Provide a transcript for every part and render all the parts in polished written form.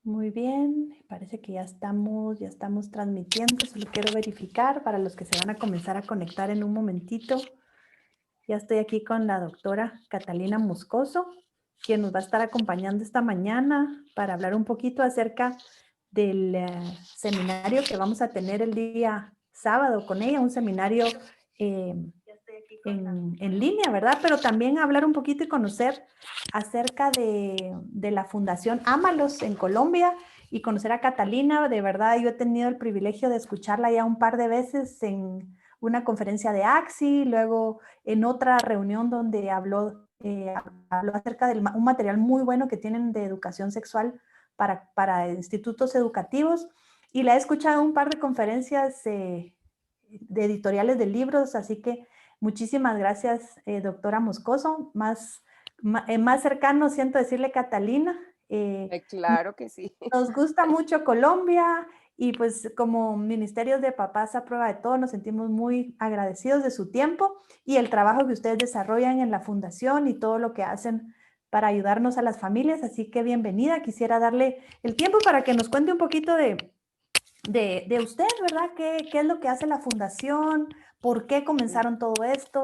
Muy bien, parece que ya estamos transmitiendo, solo quiero verificar para los que se van a comenzar a conectar en un momentito. Ya estoy aquí con la doctora Catalina Moscoso, quien nos va a estar acompañando esta mañana para hablar un poquito acerca del seminario que vamos a tener el día sábado con ella, un seminario eh, en línea, ¿verdad? Pero también hablar un poquito y conocer acerca de la Fundación Ámalos en Colombia y conocer a Catalina. De verdad, yo he tenido el privilegio de escucharla ya un par de veces en una conferencia de AXI, luego en otra reunión donde habló acerca de un material muy bueno que tienen de educación sexual para institutos educativos, y la he escuchado en un par de conferencias de editoriales de libros, así que muchísimas gracias, doctora Moscoso. Más cercano siento decirle Catalina. Claro que sí. Nos gusta mucho Colombia y pues como Ministerios de Papás a Prueba de Todo nos sentimos muy agradecidos de su tiempo y el trabajo que ustedes desarrollan en la fundación y todo lo que hacen para ayudarnos a las familias. Así que bienvenida. Quisiera darle el tiempo para que nos cuente un poquito de usted, ¿verdad? ¿Qué es lo que hace la fundación? ¿Por qué Mm, comenzaron todo esto?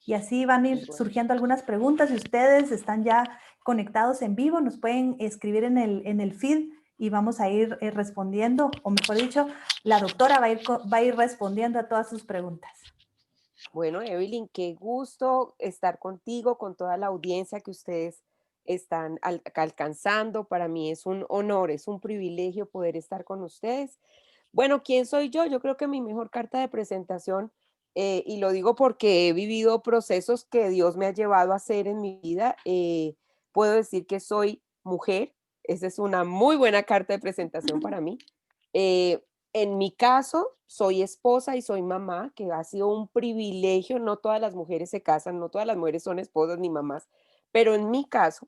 Y así van a ir Bueno, surgiendo algunas preguntas. Si ustedes están ya conectados en vivo, nos pueden escribir en el feed y vamos a ir respondiendo, o mejor dicho, la doctora va a ir respondiendo a todas sus preguntas. bueno, Evelyn, qué gusto estar contigo, con toda la audiencia que ustedes están alcanzando. Para mí es un honor, es un privilegio poder estar con ustedes. Bueno, ¿quién soy yo? Yo creo que mi mejor carta de presentación, y lo digo porque he vivido procesos que Dios me ha llevado a hacer en mi vida, puedo decir que soy mujer. Esa es una muy buena carta de presentación para mí. Eh, en mi caso, soy esposa y soy mamá, que ha sido un privilegio. No todas las mujeres se casan, no todas las mujeres son esposas ni mamás, pero en mi caso,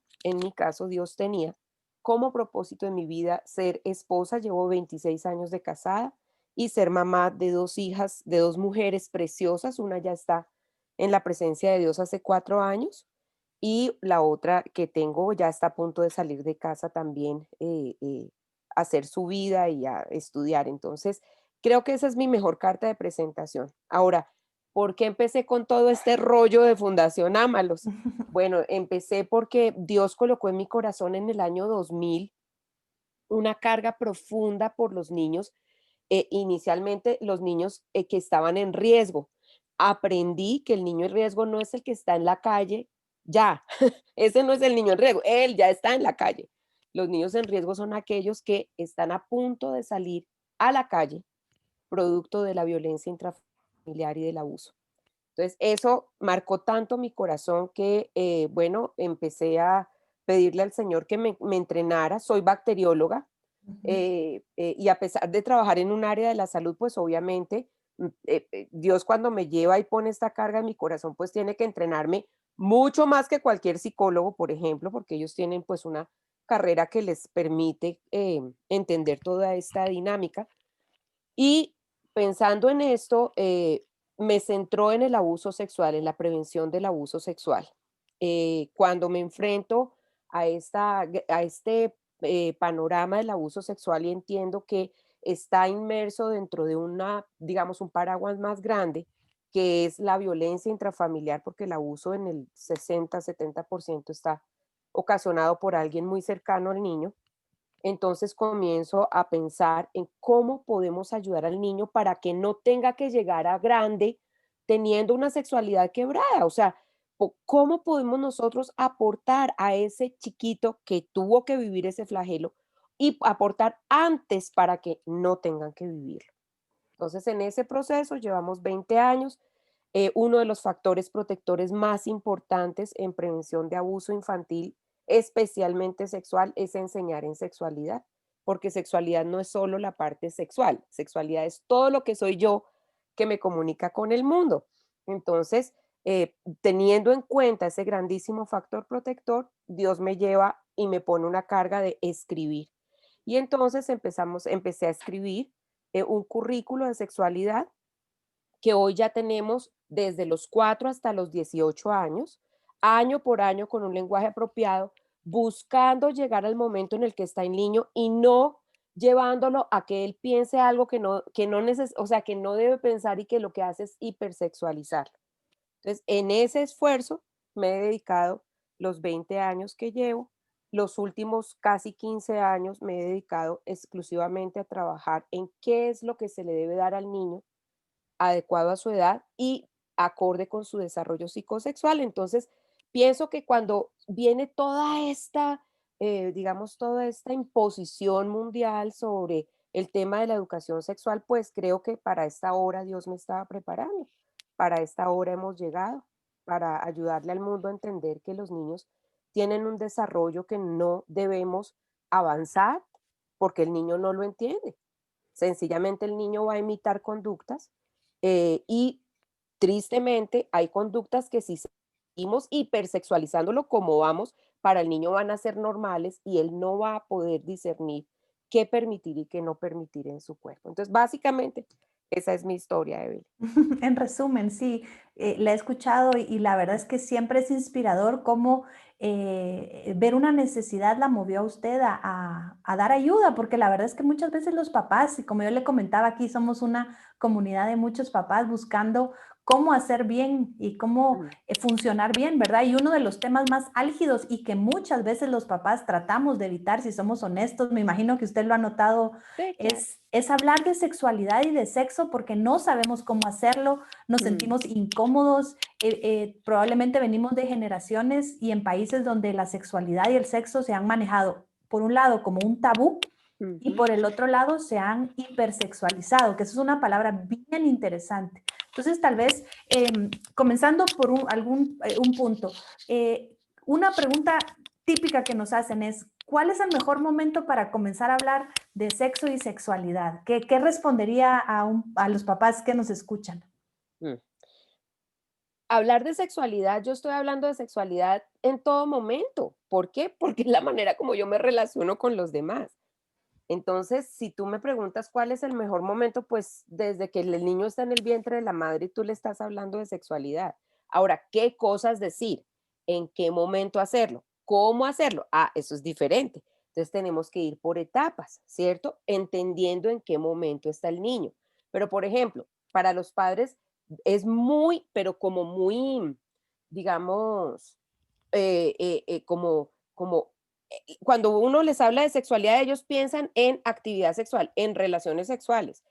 Dios tenía como propósito en mi vida ser esposa. Llevo 26 años de casada y ser mamá de dos hijas, de dos mujeres preciosas. Una ya está en la presencia de Dios hace 4 años y la otra que tengo ya está a punto de salir de casa también, a hacer su vida y a estudiar. Entonces, creo que esa es mi mejor carta de presentación. Ahora, ¿por qué empecé con todo este rollo de Fundación Ámalos? Bueno, empecé porque Dios colocó en mi corazón en el año 2000 una carga profunda por los niños, inicialmente los niños que estaban en riesgo. Aprendí que el niño en riesgo no es el que está en la calle, ya, ese no es el niño en riesgo, él ya está en la calle. Los niños en riesgo son aquellos que están a punto de salir a la calle, producto de la violencia intrafamiliar y del abuso. Entonces, eso marcó tanto mi corazón que, bueno, empecé a pedirle al Señor que me entrenara. Soy bacterióloga, Ujú. y a pesar de trabajar en un área de la salud, pues obviamente Dios cuando me lleva y pone esta carga en mi corazón, pues tiene que entrenarme mucho más que cualquier psicólogo, por ejemplo, porque ellos tienen pues una carrera que les permite entender toda esta dinámica. Y pensando en esto, me centró en el abuso sexual, en la prevención del abuso sexual. Cuando me enfrento a este panorama del abuso sexual y entiendo que está inmerso dentro de una, digamos, un paraguas más grande, que es la violencia intrafamiliar, porque el abuso en el 60-70% está ocasionado por alguien muy cercano al niño. Entonces comienzo a pensar en cómo podemos ayudar al niño para que no tenga que llegar a grande teniendo una sexualidad quebrada. O sea, ¿cómo podemos nosotros aportar a ese chiquito que tuvo que vivir ese flagelo y aportar antes para que no tengan que vivirlo? Entonces, en ese proceso llevamos 20 años. Uno de los factores protectores más importantes en prevención de abuso infantil, especialmente sexual, es enseñar en sexualidad, porque sexualidad no es solo la parte sexual, sexualidad es todo lo que soy yo que me comunica con el mundo. Entonces, teniendo en cuenta ese grandísimo factor protector, Dios me lleva y me pone una carga de escribir. Y entonces empecé a escribir un currículo de sexualidad que hoy ya tenemos desde los 4 hasta los 18 años, año por año con un lenguaje apropiado, buscando llegar al momento en el que está el niño y no llevándolo a que él piense algo o sea, que no debe pensar y que lo que hace es hipersexualizarlo. Entonces, en ese esfuerzo me he dedicado los 20 años que llevo, los últimos casi 15 años me he dedicado exclusivamente a trabajar en qué es lo que se le debe dar al niño adecuado a su edad y acorde con su desarrollo psicosexual. Entonces, pienso que cuando viene toda esta, digamos, toda esta imposición mundial sobre el tema de la educación sexual, pues creo que para esta hora Dios me estaba preparando, para esta hora hemos llegado, para ayudarle al mundo a entender que los niños tienen un desarrollo que no debemos avanzar porque el niño no lo entiende. Sencillamente el niño va a imitar conductas y tristemente hay conductas que si seguimos hipersexualizándolo como vamos, para el niño van a ser normales y él no va a poder discernir qué permitir y qué no permitir en su cuerpo. Entonces, básicamente, esa es mi historia, Evelyn. En resumen, sí, la he escuchado y la verdad es que siempre es inspirador cómo ver una necesidad la movió a usted a dar ayuda, porque la verdad es que muchas veces los papás, y como yo le comentaba aquí, somos una comunidad de muchos papás buscando cómo hacer bien y cómo Mm, funcionar bien, ¿verdad? Y uno de los temas más álgidos y que muchas veces los papás tratamos de evitar, si somos honestos, me imagino que usted lo ha notado sí, claro. es hablar de sexualidad y de sexo porque no sabemos cómo hacerlo, nos Mm, sentimos incómodos, probablemente venimos de generaciones y en países donde la sexualidad y el sexo se han manejado, por un lado, como un tabú y ujú. por el otro lado se han hipersexualizado, que eso es una palabra bien interesante. Entonces, tal vez, comenzando por un punto, una pregunta típica que nos hacen es, ¿cuál es el mejor momento para comenzar a hablar de sexo y sexualidad? ¿Qué respondería a los papás que nos escuchan? Mm. Hablar de sexualidad, yo estoy hablando de sexualidad en todo momento. ¿Por qué? Porque es la manera como yo me relaciono con los demás. Entonces, si tú me preguntas cuál es el mejor momento, pues desde que el niño está en el vientre de la madre y tú le estás hablando de sexualidad. Ahora, ¿qué cosas decir? ¿En qué momento hacerlo? ¿Cómo hacerlo? Ah, eso es diferente. Entonces tenemos que ir por etapas, ¿cierto? Entendiendo en qué momento está el niño. Pero, por ejemplo, para los padres es muy, pero como muy, digamos, como cuando uno les habla de sexualidad, ellos piensan en actividad sexual, en relaciones sexuales.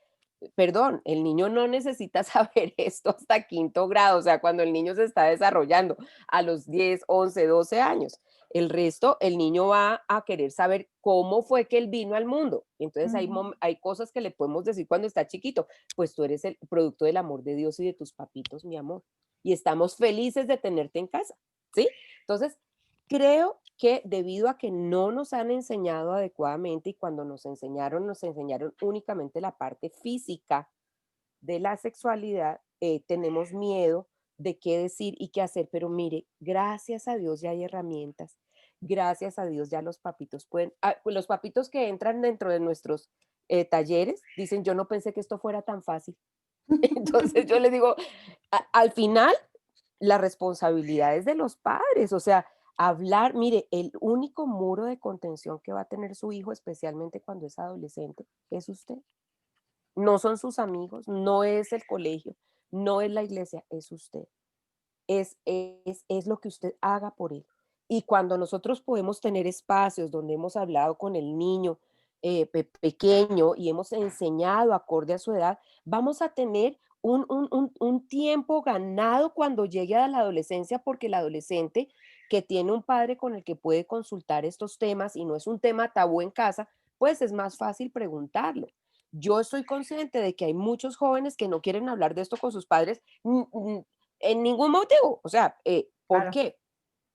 Perdón, el niño no necesita saber esto hasta quinto grado, o sea, cuando el niño se está desarrollando a los 10, 11, 12 años. El resto, el niño va a querer saber cómo fue que él vino al mundo. Entonces Ujú. hay cosas que le podemos decir cuando está chiquito, pues tú eres el producto del amor de Dios y de tus papitos, mi amor. Y estamos felices de tenerte en casa, ¿sí? Entonces, creo que debido a que no nos han enseñado adecuadamente y cuando nos enseñaron únicamente la parte física de la sexualidad, tenemos miedo de qué decir y qué hacer, pero mire, gracias a Dios ya hay herramientas, gracias a Dios ya los papitos pueden, pues los papitos que entran dentro de nuestros talleres dicen, yo no pensé que esto fuera tan fácil. Entonces yo les digo, al final, la responsabilidad es de los padres, o sea, hablar, mire, el único muro de contención que va a tener su hijo, especialmente cuando es adolescente, es usted. No son sus amigos, no es el colegio, no es la iglesia, es usted. Es lo que usted haga por él. Y cuando nosotros podemos tener espacios donde hemos hablado con el niño pequeño y hemos enseñado acorde a su edad, vamos a tener un tiempo ganado cuando llegue a la adolescencia, porque el adolescente que tiene un padre con el que puede consultar estos temas y no es un tema tabú en casa, pues es más fácil preguntarlo. Yo estoy consciente de que hay muchos jóvenes que no quieren hablar de esto con sus padres, en ningún motivo. O sea, ¿por Claro. qué?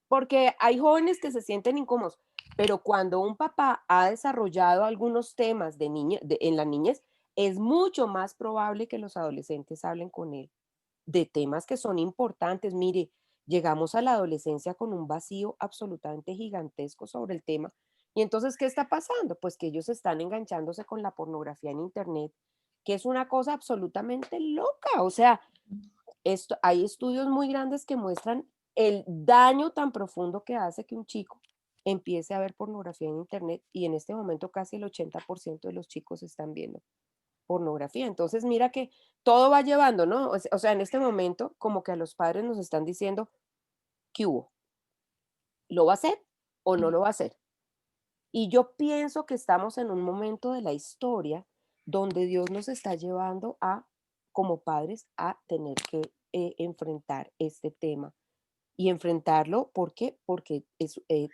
Porque hay jóvenes que se sienten incómodos, pero cuando un papá ha desarrollado algunos temas en la niñez, es mucho más probable que los adolescentes hablen con él de temas que son importantes. Mire, llegamos a la adolescencia con un vacío absolutamente gigantesco sobre el tema. Y entonces, ¿qué está pasando? Pues que ellos están enganchándose con la pornografía en Internet, que es una cosa absolutamente loca. O sea, hay estudios muy grandes que muestran el daño tan profundo que hace que un chico empiece a ver pornografía en internet y en este momento casi el 80% de los chicos están viendo pornografía. Entonces, mira que todo va llevando, ¿no? O sea, en este momento como que a los padres nos están diciendo, ¿qué hubo? ¿Lo va a hacer o no lo va a hacer? Y yo pienso que estamos en un momento de la historia donde Dios nos está llevando a, como padres, a tener que enfrentar este tema. Y enfrentarlo, ¿por qué? Porque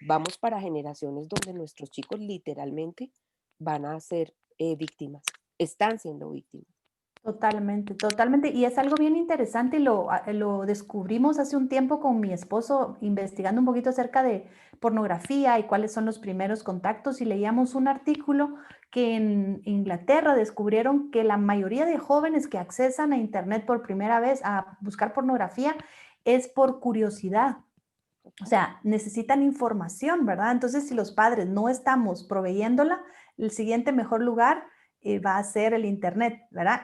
vamos para generaciones donde nuestros chicos literalmente van a ser víctimas, están siendo víctimas. Totalmente, totalmente. Y es algo bien interesante y lo descubrimos hace un tiempo con mi esposo investigando un poquito acerca de pornografía y cuáles son los primeros contactos y leíamos un artículo que en Inglaterra descubrieron que la mayoría de jóvenes que accesan a Internet por primera vez a buscar pornografía es por curiosidad. O sea, necesitan información, ¿verdad? Entonces, si los padres no estamos proveyéndola, el siguiente mejor lugar va a ser el Internet, ¿verdad?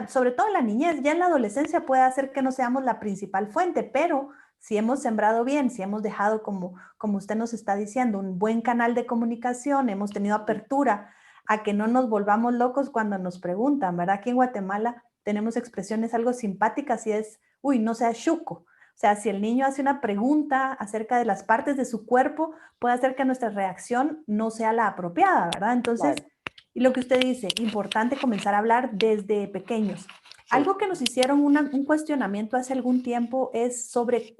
Sobre todo en la niñez, ya en la adolescencia puede hacer que no seamos la principal fuente, pero si hemos sembrado bien, si hemos dejado, como usted nos está diciendo, un buen canal de comunicación, hemos tenido Sí, apertura a que no nos volvamos locos cuando nos preguntan, ¿verdad? Aquí en Guatemala tenemos expresiones algo simpáticas y es, uy, no seas chuco. O sea, si el niño hace una pregunta acerca de las partes de su cuerpo, puede hacer que nuestra reacción no sea la apropiada, ¿verdad? Entonces, claro, y lo que usted dice, importante comenzar a hablar desde pequeños. sí. Algo que nos hicieron un cuestionamiento hace algún tiempo es sobre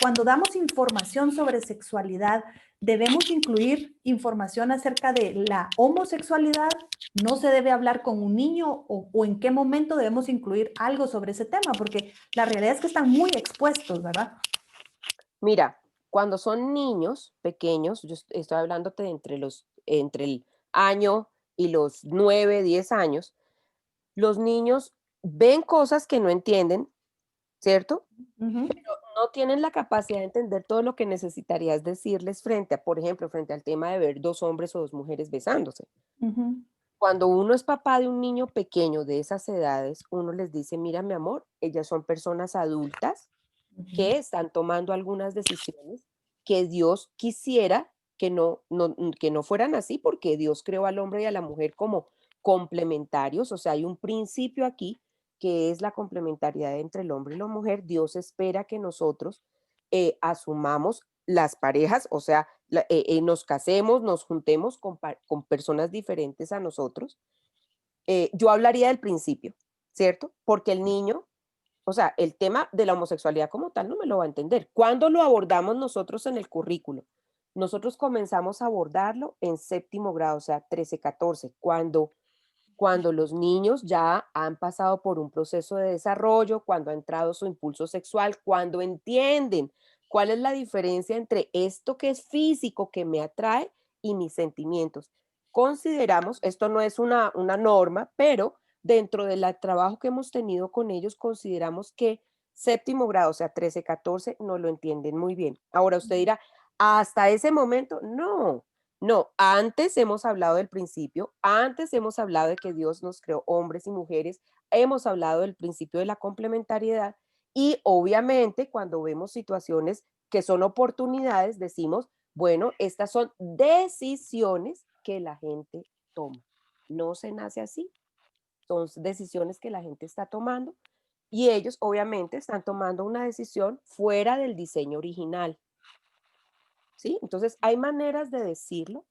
cuando damos información sobre sexualidad, debemos incluir información acerca de la homosexualidad. No se debe hablar con un niño o en qué momento debemos incluir algo sobre ese tema, porque la realidad es que están muy expuestos, ¿verdad? Mira, cuando son niños pequeños, yo estoy hablándote de entre el año y los 9, 10 años, los niños ven cosas que no entienden, ¿cierto? Ujú, No tienen la capacidad de entender todo lo que necesitarías decirles por ejemplo, frente al tema de ver 2 hombres o 2 mujeres besándose. ujú, Cuando uno es papá de un niño pequeño de esas edades, uno les dice: "Mira, mi amor, ellas son personas adultas ujú. que están tomando algunas decisiones que Dios quisiera que no fueran así, porque Dios creó al hombre y a la mujer como complementarios, o sea, hay un principio aquí que es la complementariedad entre el hombre y la mujer. Dios espera que nosotros asumamos las parejas, o sea, nos casemos, nos juntemos con personas diferentes a nosotros. Yo hablaría del principio, ¿cierto? Porque el niño, o sea, el tema de la homosexualidad como tal no me lo va a entender. ¿Cuándo lo abordamos nosotros en el currículo? Nosotros comenzamos a abordarlo en séptimo grado, o sea, 13, 14, cuando los niños ya han pasado por un proceso de desarrollo, cuando ha entrado su impulso sexual, cuando entienden cuál es la diferencia entre esto que es físico, que me atrae, y mis sentimientos. Consideramos, esto no es una norma, pero dentro del trabajo que hemos tenido con ellos, consideramos que séptimo grado, o sea, 13, 14, no lo entienden muy bien. Ahora usted dirá, hasta ese momento, no, no, antes hemos hablado del principio, antes hemos hablado de que Dios nos creó hombres y mujeres, hemos hablado del principio de la complementariedad y obviamente cuando vemos situaciones que son oportunidades, decimos, bueno, estas son decisiones que la gente toma. No se nace así, son decisiones que la gente está tomando y ellos obviamente están tomando una decisión fuera del diseño original. ¿Sí? Entonces, hay maneras de decirlo,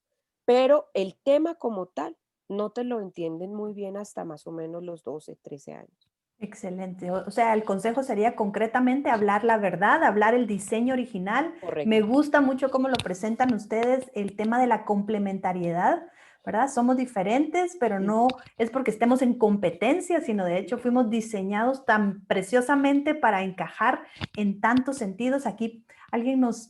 pero el tema como tal no te lo entienden muy bien hasta más o menos los 12, 13 años. Excelente. O sea, el consejo sería concretamente hablar la verdad, hablar el diseño original. Me Correcto. gusta mucho cómo lo presentan ustedes, el tema de la complementariedad, ¿verdad? Somos diferentes, pero no Ujú. es porque estemos en competencia, sino de hecho fuimos diseñados tan preciosamente para encajar en tantos sentidos. Aquí alguien nos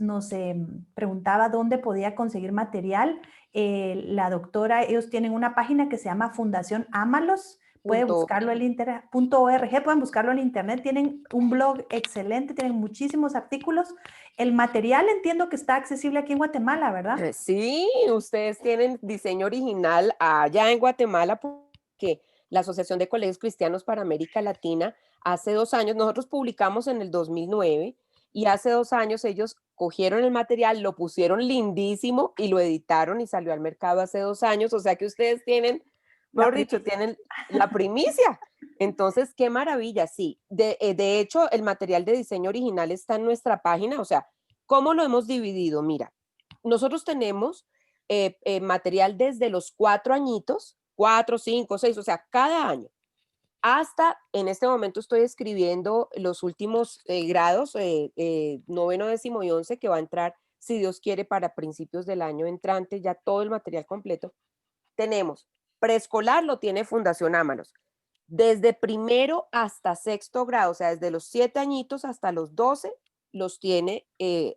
preguntaba dónde podía conseguir material. La doctora, ellos tienen una página que se llama Fundación Ámalos. Puede Punto. buscarlo en internet, .org, pueden buscarlo en internet, tienen un blog excelente, tienen muchísimos artículos. El material entiendo que está accesible aquí en Guatemala, ¿verdad? Sí, ustedes tienen diseño original allá en Guatemala porque la Asociación de Colegios Cristianos para América Latina hace 2 años, nosotros publicamos en el 2009 y hace 2 años ellos cogieron el material, lo pusieron lindísimo y lo editaron y salió al mercado hace 2 años, o sea que ustedes tienen, La mejor dicho, primicia. tienen la primicia. Entonces, qué maravilla, sí. De hecho, el material de diseño original está en nuestra página, o sea, ¿cómo lo hemos dividido? Mira, nosotros tenemos material desde los 4 añitos, 4, 5, 6, o sea, cada año. Hasta en este momento estoy escribiendo los últimos grados, noveno, décimo y 11, que va a entrar, si Dios quiere, para principios del año entrante, ya todo el material completo. Tenemos preescolar, lo tiene Fundación Ámalos. Desde primero hasta sexto grado, o sea, desde los 7 añitos hasta los 12, los tiene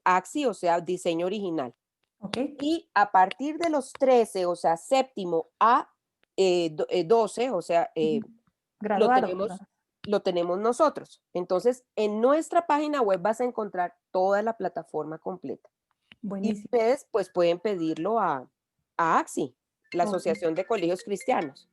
AXI, o sea, diseño original. ¿Ok? Y a partir de los 13, o sea, séptimo a 12, o sea, Ujú. lo Graduado, tenemos, ¿verdad? lo tenemos nosotros. Entonces, en nuestra página web vas a encontrar toda la plataforma completa. Y Buenísimo. ustedes, pues, pueden pedirlo a AXI, la Ok. Asociación de Colegios Cristianos,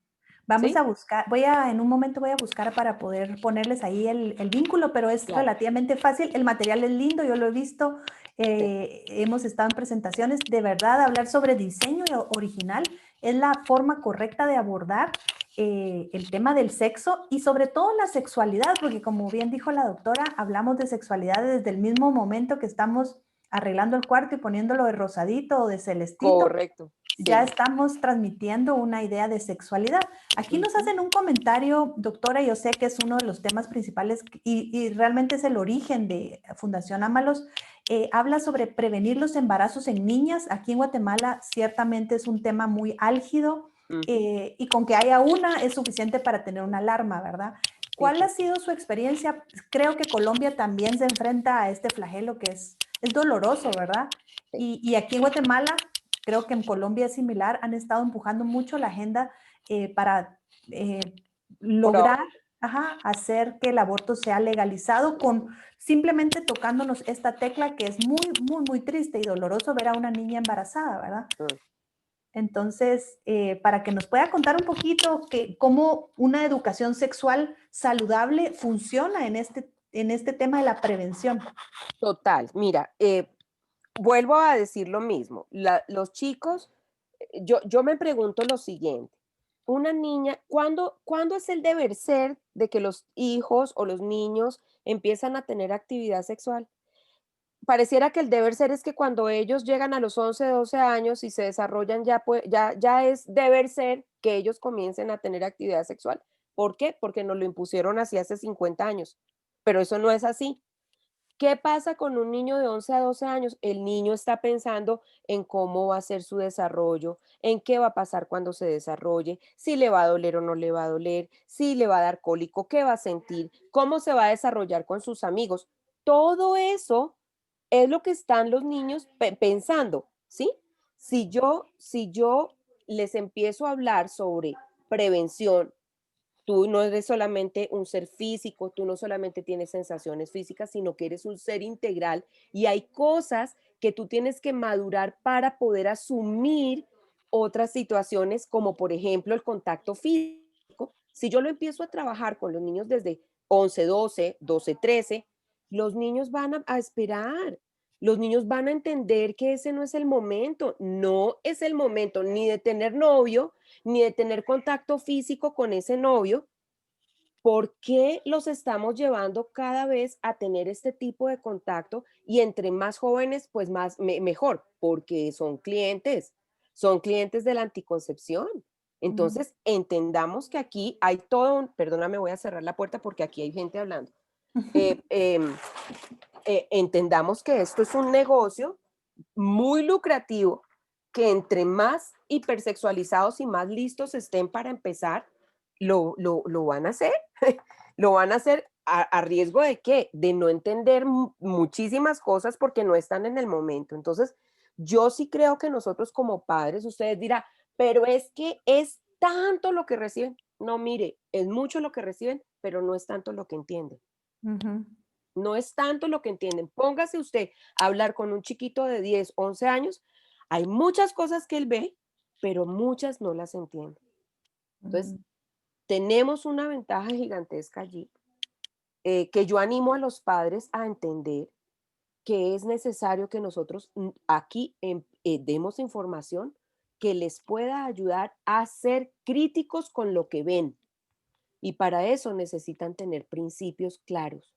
Vamos ¿sí? a buscar, en un momento voy a buscar para poder ponerles ahí el vínculo, pero es Claro, relativamente fácil. El material es lindo, yo lo he visto. sí, Hemos estado en presentaciones. De verdad, hablar sobre diseño original es la forma correcta de abordar el tema del sexo y sobre todo la sexualidad, porque como bien dijo la doctora, hablamos de sexualidad desde el mismo momento que estamos arreglando el cuarto y poniéndolo de rosadito o de celestito, correcto, ya sí. estamos transmitiendo una idea de sexualidad. Aquí nos Ujú. hacen un comentario, doctora, yo sé que es uno de los temas principales y realmente es el origen de Fundación Ámalos. Habla sobre prevenir los embarazos en niñas. Aquí en Guatemala ciertamente es un tema muy álgido Ujú. y con que haya una es suficiente para tener una alarma, ¿verdad? Sí, ¿Cuál ha total. sido su experiencia? Creo que Colombia también se enfrenta a este flagelo que es doloroso, ¿verdad? Sí. Y aquí en Guatemala creo que en Colombia es similar, han estado empujando mucho la agenda para eh, Por lograr ahora, hacer que el aborto sea legalizado con simplemente tocándonos esta tecla que es muy, muy, muy triste y doloroso ver a una niña embarazada, ¿verdad? mm, Entonces, para que nos pueda contar un poquito que, cómo una educación sexual saludable funciona en este tema de la prevención. total. Mira, vuelvo a decir lo mismo. Los chicos, yo me pregunto lo siguiente. Una niña, ¿cuándo es el deber ser de que los hijos o los niños empiezan a tener actividad sexual? Pareciera que el deber ser es que cuando ellos llegan a los 11, 12 años y se desarrollan, ya es deber ser que ellos comiencen a tener actividad sexual. ¿Por qué? Porque nos lo impusieron así hace 50 años. Pero eso no es así. ¿Qué pasa con un niño de 11 a 12 años? El niño está pensando en cómo va a ser su desarrollo, en qué va a pasar cuando se desarrolle, si le va a doler o no le va a doler, si le va a dar cólico, qué va a sentir, cómo se va a desarrollar con sus amigos. Todo eso es lo que están los niños pensando, ¿sí? Si yo les empiezo a hablar sobre prevención. Tú no eres solamente un ser físico, tú no solamente tienes sensaciones físicas, sino que eres un ser integral y hay cosas que tú tienes que madurar para poder asumir otras situaciones, como por ejemplo el contacto físico. Si yo lo empiezo a trabajar con los niños desde 11, 12, 12, 13, los niños van a esperar. Los niños van a entender que ese no es el momento, no es el momento ni de tener novio, ni de tener contacto físico con ese novio. ¿Por qué los estamos llevando cada vez a tener este tipo de contacto? Y entre más jóvenes, pues más mejor, porque son clientes de la anticoncepción. Ujú. Entonces, entendamos que aquí hay todo perdóname, voy a cerrar la puerta porque aquí hay gente hablando. Eh, em, Entendamos que esto es un negocio muy lucrativo, que entre más hipersexualizados y más listos estén para empezar, lo van a hacer. Lo van a hacer a riesgo de qué? De no entender muchísimas cosas porque no están en el momento. Entonces, yo sí creo que nosotros como padres, ustedes dirán, pero es que es tanto lo que reciben. No, mire, es mucho lo que reciben, pero no es tanto lo que entienden. Ujú. No es tanto lo que entienden. Póngase usted a hablar con un chiquito de 10, 11 años. Hay muchas cosas que él ve, pero muchas no las entiende. Entonces, Ujú. tenemos una ventaja gigantesca allí, que yo animo a los padres a entender. que es necesario que nosotros aquí demos información que les pueda ayudar a ser críticos con lo que ven. Y para eso necesitan tener principios claros,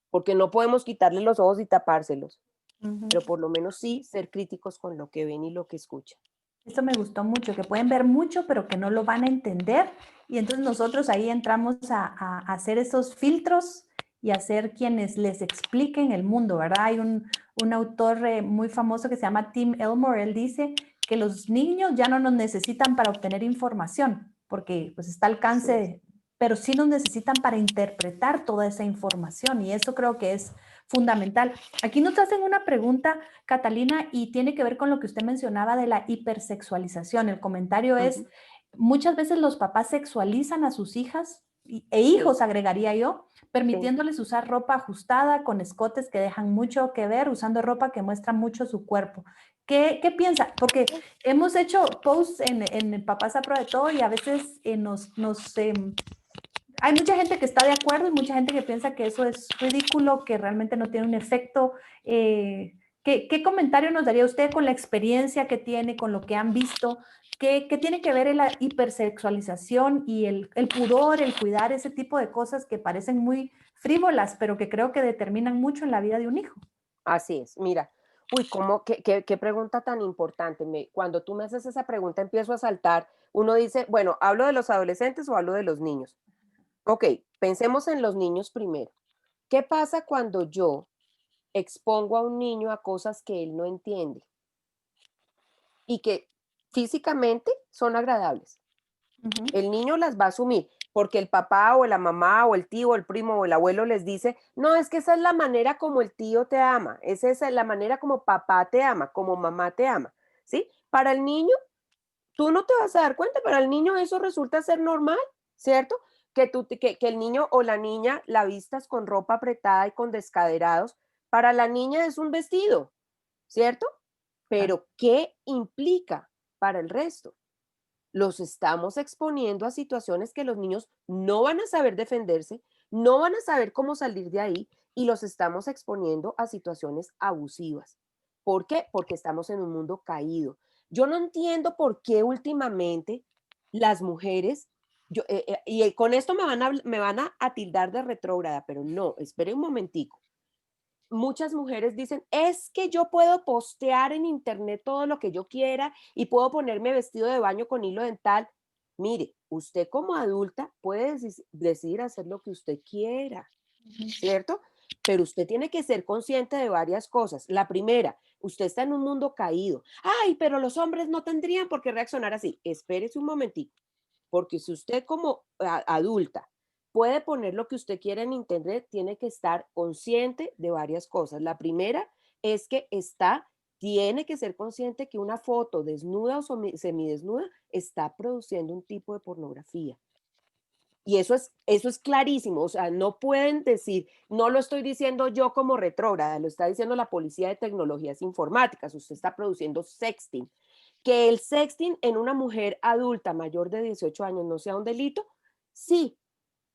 porque no podemos quitarle los ojos y tapárselos, Ujú. pero por lo menos sí ser críticos con lo que ven y lo que escuchan. Eso me gustó mucho, que pueden ver mucho, pero que no lo van a entender. Y entonces nosotros ahí entramos a hacer esos filtros y a ser quienes les expliquen el mundo, ¿verdad? Hay un autor muy famoso que se llama Tim Elmore. Él dice que los niños ya no nos necesitan para obtener información, porque pues está al Así es. alcance, pero sí nos necesitan para interpretar toda esa información. Y eso creo que es fundamental. Aquí nos hacen una pregunta, Catalina, y tiene que ver con lo que usted mencionaba de la hipersexualización. El comentario es, Ujú. muchas veces los papás sexualizan a sus hijas e Sí, hijos, agregaría yo, sí. permitiéndoles usar ropa ajustada con escotes que dejan mucho que ver, usando ropa que muestra mucho su cuerpo. ¿Qué piensa? Porque hemos hecho posts en Papás a Prueba de Todo y a veces hay mucha gente que está de acuerdo y mucha gente que piensa que eso es ridículo, que realmente no tiene un efecto. ¿Qué comentario nos daría usted con la experiencia que tiene, con lo que han visto? ¿Qué tiene que ver en la hipersexualización y el pudor, el cuidar ese tipo de cosas que parecen muy frívolas, pero que creo que determinan mucho en la vida de un hijo? Así es. Mira, uy, qué pregunta tan importante. Cuando tú me haces esa pregunta, empiezo a saltar. Uno dice, bueno, ¿hablo de los adolescentes o hablo de los niños? Ok, pensemos en los niños primero. ¿Qué pasa cuando yo expongo a un niño a cosas que él no entiende y que físicamente son agradables? Ujú. El niño las va a asumir porque el papá o la mamá o el tío o el primo o el abuelo les dice, no, es que esa es la manera como el tío te ama, esa es la manera como papá te ama, como mamá te ama, ¿sí? Para el niño, tú no te vas a dar cuenta, para el niño eso resulta ser normal, ¿cierto? Que el niño o la niña la vistas con ropa apretada y con descaderados, para la niña es un vestido, ¿cierto? Claro. Pero ¿qué implica para el resto? Los estamos exponiendo a situaciones que los niños no van a saber defenderse, no van a saber cómo salir de ahí y los estamos exponiendo a situaciones abusivas. ¿Por qué? Porque estamos en un mundo caído. Yo no entiendo por qué últimamente las mujeres, con esto me van a tildar de retrógrada, pero no, espere un momentico. Muchas mujeres dicen, es que yo puedo postear en internet todo lo que yo quiera y puedo ponerme vestido de baño con hilo dental. Mire, usted como adulta puede decidir hacer lo que usted quiera, Ujú. ¿cierto? Pero usted tiene que ser consciente de varias cosas. La primera, usted está en un mundo caído. Ay, pero los hombres no tendrían por qué reaccionar así. Espérese un momentito. Porque si usted como adulta puede poner lo que usted quiera en internet, tiene que estar consciente de varias cosas. La primera es que tiene que ser consciente que una foto desnuda o semidesnuda está produciendo un tipo de pornografía. Y eso es clarísimo, o sea, no pueden decir, no lo estoy diciendo yo como retrógrada, lo está diciendo la Policía de Tecnologías Informáticas, usted está produciendo sexting. Que el sexting en una mujer adulta mayor de 18 años no sea un delito, sí,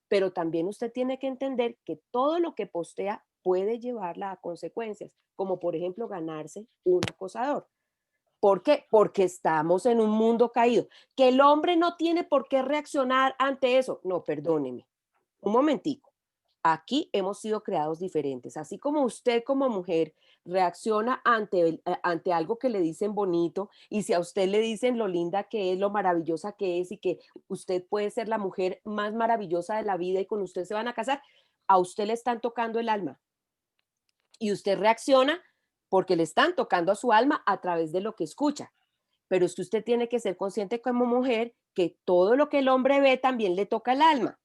pero también usted tiene que entender que todo lo que postea puede llevarla a consecuencias, como por ejemplo ganarse un acosador. ¿Por qué? Porque estamos en un mundo caído. Que el hombre no tiene por qué reaccionar ante eso. No, perdóneme. Un momentico. Aquí hemos sido creados diferentes. Así como usted como mujer reacciona ante algo que le dicen bonito y si a usted le dicen lo linda que es, lo maravillosa que es y que usted puede ser la mujer más maravillosa de la vida y con usted se van a casar, a usted le están tocando el alma y usted reacciona porque le están tocando a su alma a través de lo que escucha. Pero es que usted tiene que ser consciente como mujer que todo lo que el hombre ve también le toca el alma.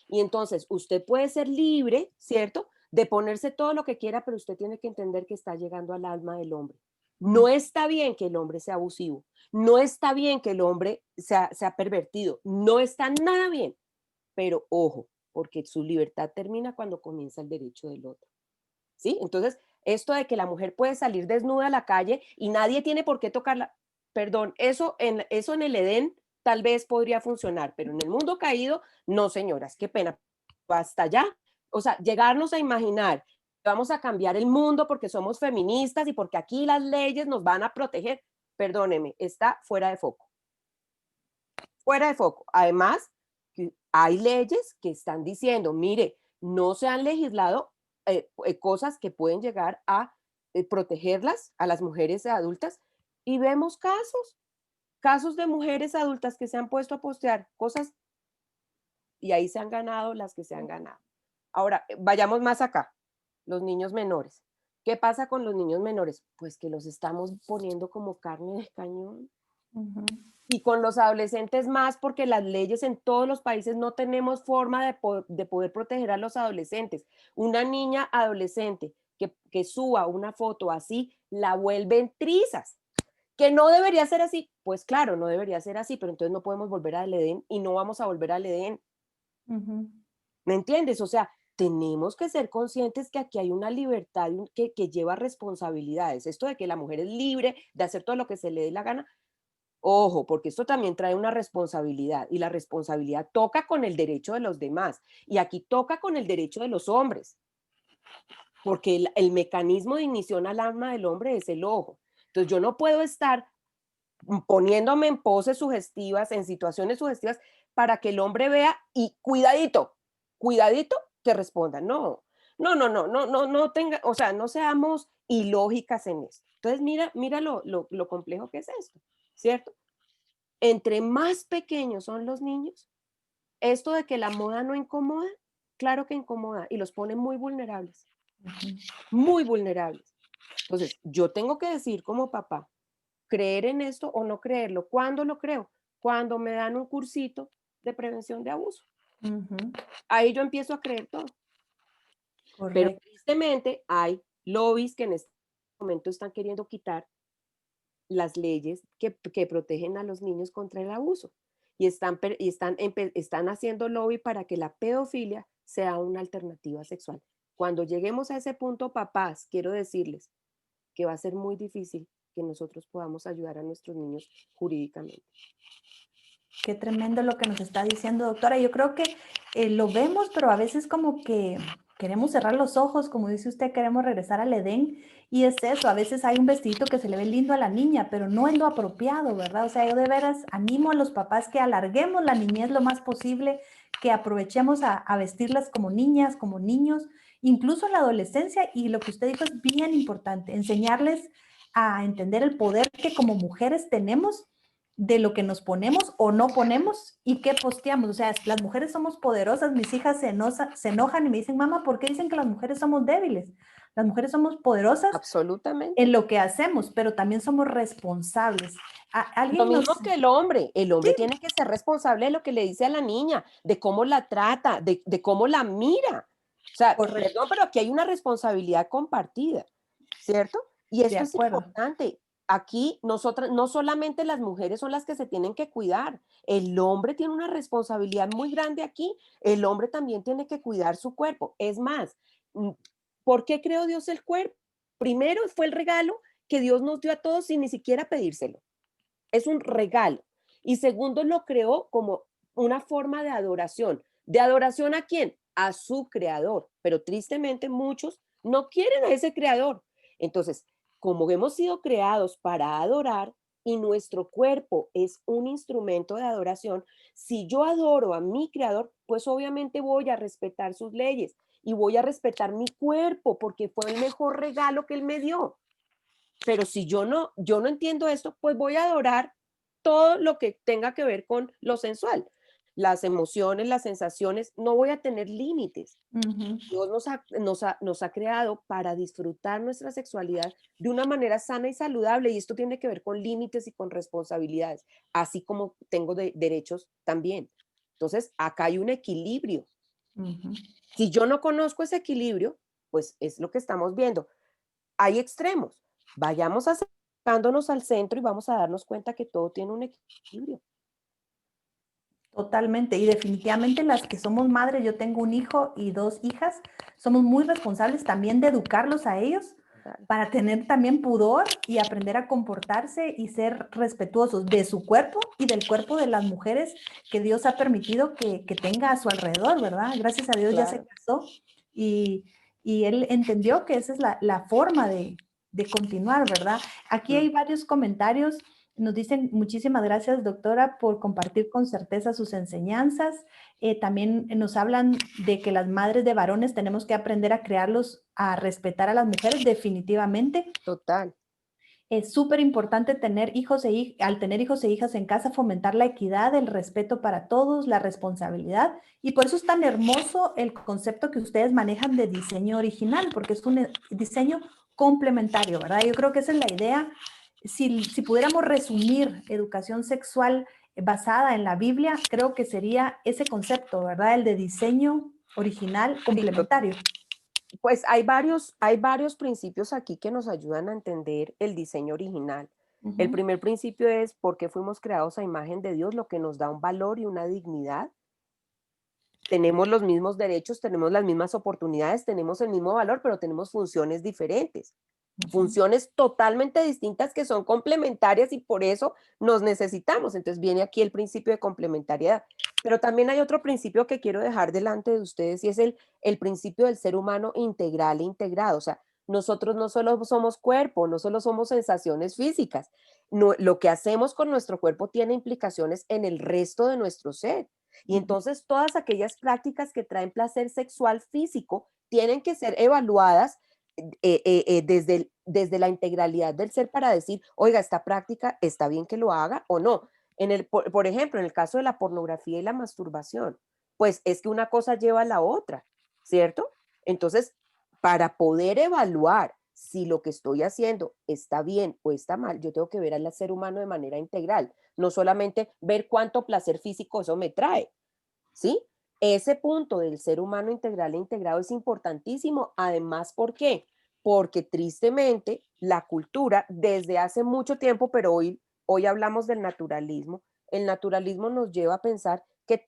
Y entonces usted puede ser libre, ¿cierto? De ponerse todo lo que quiera, pero usted tiene que entender que está llegando al alma del hombre. Mm. No está bien que el hombre sea abusivo, no está bien que el hombre sea pervertido, no está nada bien, pero ojo, porque su libertad termina cuando comienza el derecho del otro. ¿Sí? Entonces, esto de que la mujer puede salir desnuda a la calle y nadie tiene por qué tocarla, perdón, eso en el Edén tal vez podría funcionar, pero en el mundo caído, no, señoras, qué pena. Hasta allá, o sea, llegarnos a imaginar vamos a cambiar el mundo porque somos feministas y porque aquí las leyes nos van a proteger. Perdóneme, está fuera de foco. Fuera de foco. Además, hay leyes que están diciendo, mire, no se han legislado cosas que pueden llegar a protegerlas a las mujeres adultas y vemos casos de mujeres adultas que se han puesto a postear cosas y ahí se han ganado las que se han ganado. Ahora, vayamos más acá, los niños menores. ¿Qué pasa con los niños menores? Pues que los estamos poniendo como carne de cañón. Ujú. Y con los adolescentes más, porque las leyes en todos los países no tenemos forma de poder proteger a los adolescentes. Una niña adolescente que suba una foto así, la vuelven trizas. Que no debería ser así. Pues claro, no debería ser así, pero entonces no podemos volver al Edén y no vamos a volver al Edén. Ujú. ¿Me entiendes? O sea, tenemos que ser conscientes que aquí hay una libertad que lleva responsabilidades. Esto de que la mujer es libre de hacer todo lo que se le dé la gana, ojo, porque esto también trae una responsabilidad y la responsabilidad toca con el derecho de los demás y aquí toca con el derecho de los hombres, porque el mecanismo de ignición al alma del hombre es el ojo. Entonces yo no puedo estar poniéndome en poses sugestivas, en situaciones sugestivas, para que el hombre vea y cuidadito, cuidadito que responda. No, no, no, no, no, no, no tenga, o sea, no seamos ilógicas en esto. Entonces, mira lo complejo que es esto, ¿cierto? Entre más pequeños son los niños, esto de que la moda no incomoda, claro que incomoda y los pone muy vulnerables, Ujú. muy vulnerables. Entonces, yo tengo que decir como papá, creer en esto o no creerlo. ¿Cuándo lo creo? Cuando me dan un cursito de prevención de abuso. Ujú. Ahí yo empiezo a creer todo. Pero Correcto. tristemente hay lobbies que en este momento están queriendo quitar las leyes que protegen a los niños contra el abuso. Y están haciendo lobby para que la pedofilia sea una alternativa sexual. Cuando lleguemos a ese punto, papás, quiero decirles que va a ser muy difícil que nosotros podamos ayudar a nuestros niños jurídicamente. Qué tremendo lo que nos está diciendo, doctora. Yo creo que lo vemos, pero a veces como que queremos cerrar los ojos, como dice usted, queremos regresar al Edén. Y es eso, a veces hay un vestidito que se le ve lindo a la niña, pero no es lo apropiado, ¿verdad? O sea, yo de veras animo a los papás que alarguemos la niñez lo más posible, que aprovechemos a vestirlas como niñas, como niños, incluso en la adolescencia. Y lo que usted dijo es bien importante, enseñarles a entender el poder que como mujeres tenemos de lo que nos ponemos o no ponemos y qué posteamos. O sea, las mujeres somos poderosas, mis hijas se enojan y me dicen, mamá, ¿por qué dicen que las mujeres somos débiles? Las mujeres somos poderosas en Absolutamente. lo que hacemos, pero también somos responsables. Lo Alguien mismo nos... que el hombre tiene que ser responsable de lo que le dice a la niña, de cómo la trata, de cómo la mira. O sea, Correcto, perdón, pero aquí hay una responsabilidad compartida, ¿cierto? Y de esto es acuerdo. importante. Aquí nosotras, no solamente las mujeres son las que se tienen que cuidar, el hombre tiene una responsabilidad muy grande aquí. El hombre también tiene que cuidar su cuerpo. Es más, mm, ¿por qué creó Dios el cuerpo? Primero fue el regalo que Dios nos dio a todos sin ni siquiera pedírselo. Es un regalo. Y segundo, lo creó como una forma de adoración. ¿De adoración a quién? A su creador. Pero tristemente muchos no quieren a ese creador. Entonces, como hemos sido creados para adorar y nuestro cuerpo es un instrumento de adoración, si yo adoro a mi creador, pues obviamente voy a respetar sus leyes y voy a respetar mi cuerpo porque fue el mejor regalo que él me dio. Pero si yo no entiendo esto, pues voy a adorar todo lo que tenga que ver con lo sensual. Las emociones, las sensaciones, no voy a tener límites. Ujú. Dios nos ha creado para disfrutar nuestra sexualidad de una manera sana y saludable y esto tiene que ver con límites y con responsabilidades, así como tengo derechos también. Entonces, acá hay un equilibrio. Ujú. Si yo no conozco ese equilibrio, pues es lo que estamos viendo. Hay extremos. Vayamos acercándonos al centro y vamos a darnos cuenta que todo tiene un equilibrio. Totalmente, y definitivamente las que somos madres, yo tengo un hijo y dos hijas, somos muy responsables también de educarlos a ellos Claro. para tener también pudor y aprender a comportarse y ser respetuosos de su cuerpo y del cuerpo de las mujeres que Dios ha permitido que tenga a su alrededor, ¿verdad? Gracias a Dios ya se Claro. casó y y él entendió que esa es la forma de continuar, ¿verdad? Aquí hay varios comentarios. Nos dicen, muchísimas gracias, doctora, por compartir con certeza sus enseñanzas. También nos hablan de que las madres de varones tenemos que aprender a crearlos, a respetar a las mujeres, definitivamente. Total. Es súper importante tener hijos al tener hijos e hijas en casa, fomentar la equidad, el respeto para todos, la responsabilidad. Y por eso es tan hermoso el concepto que ustedes manejan de diseño original, porque es un diseño complementario, ¿verdad? Yo creo que esa es la idea. Si pudiéramos resumir educación sexual basada en la Biblia, creo que sería ese concepto, ¿verdad? El de diseño original Sí, complementario. pues hay varios principios aquí que nos ayudan a entender el diseño original. El Ujú, primer principio es porque fuimos creados a imagen de Dios, lo que nos da un valor y una dignidad. Tenemos los mismos derechos, tenemos las mismas oportunidades, tenemos el mismo valor, pero tenemos funciones diferentes. ujú. Funciones totalmente distintas que son complementarias y por eso nos necesitamos. Entonces viene aquí el principio de complementariedad. Pero también hay otro principio que quiero dejar delante de ustedes y es el principio del ser humano integral e integrado. O sea, nosotros no solo somos cuerpo, no solo somos sensaciones físicas. Lo que hacemos con nuestro cuerpo tiene implicaciones en el resto de nuestro ser. Y Ujú. entonces todas aquellas prácticas que traen placer sexual físico tienen que ser evaluadas desde la integralidad del ser para decir, oiga, esta práctica está bien que lo haga o no. Por ejemplo, en el caso de la pornografía y la masturbación, pues es que una cosa lleva a la otra, ¿cierto? Entonces, para poder evaluar si lo que estoy haciendo está bien o está mal, yo tengo que ver al ser humano de manera integral, no solamente ver cuánto placer físico eso me trae, ¿sí? Ese punto del ser humano integral e integrado es importantísimo. Además, ¿por qué? Porque tristemente la cultura desde hace mucho tiempo, pero hoy hablamos del naturalismo, el naturalismo nos lleva a pensar que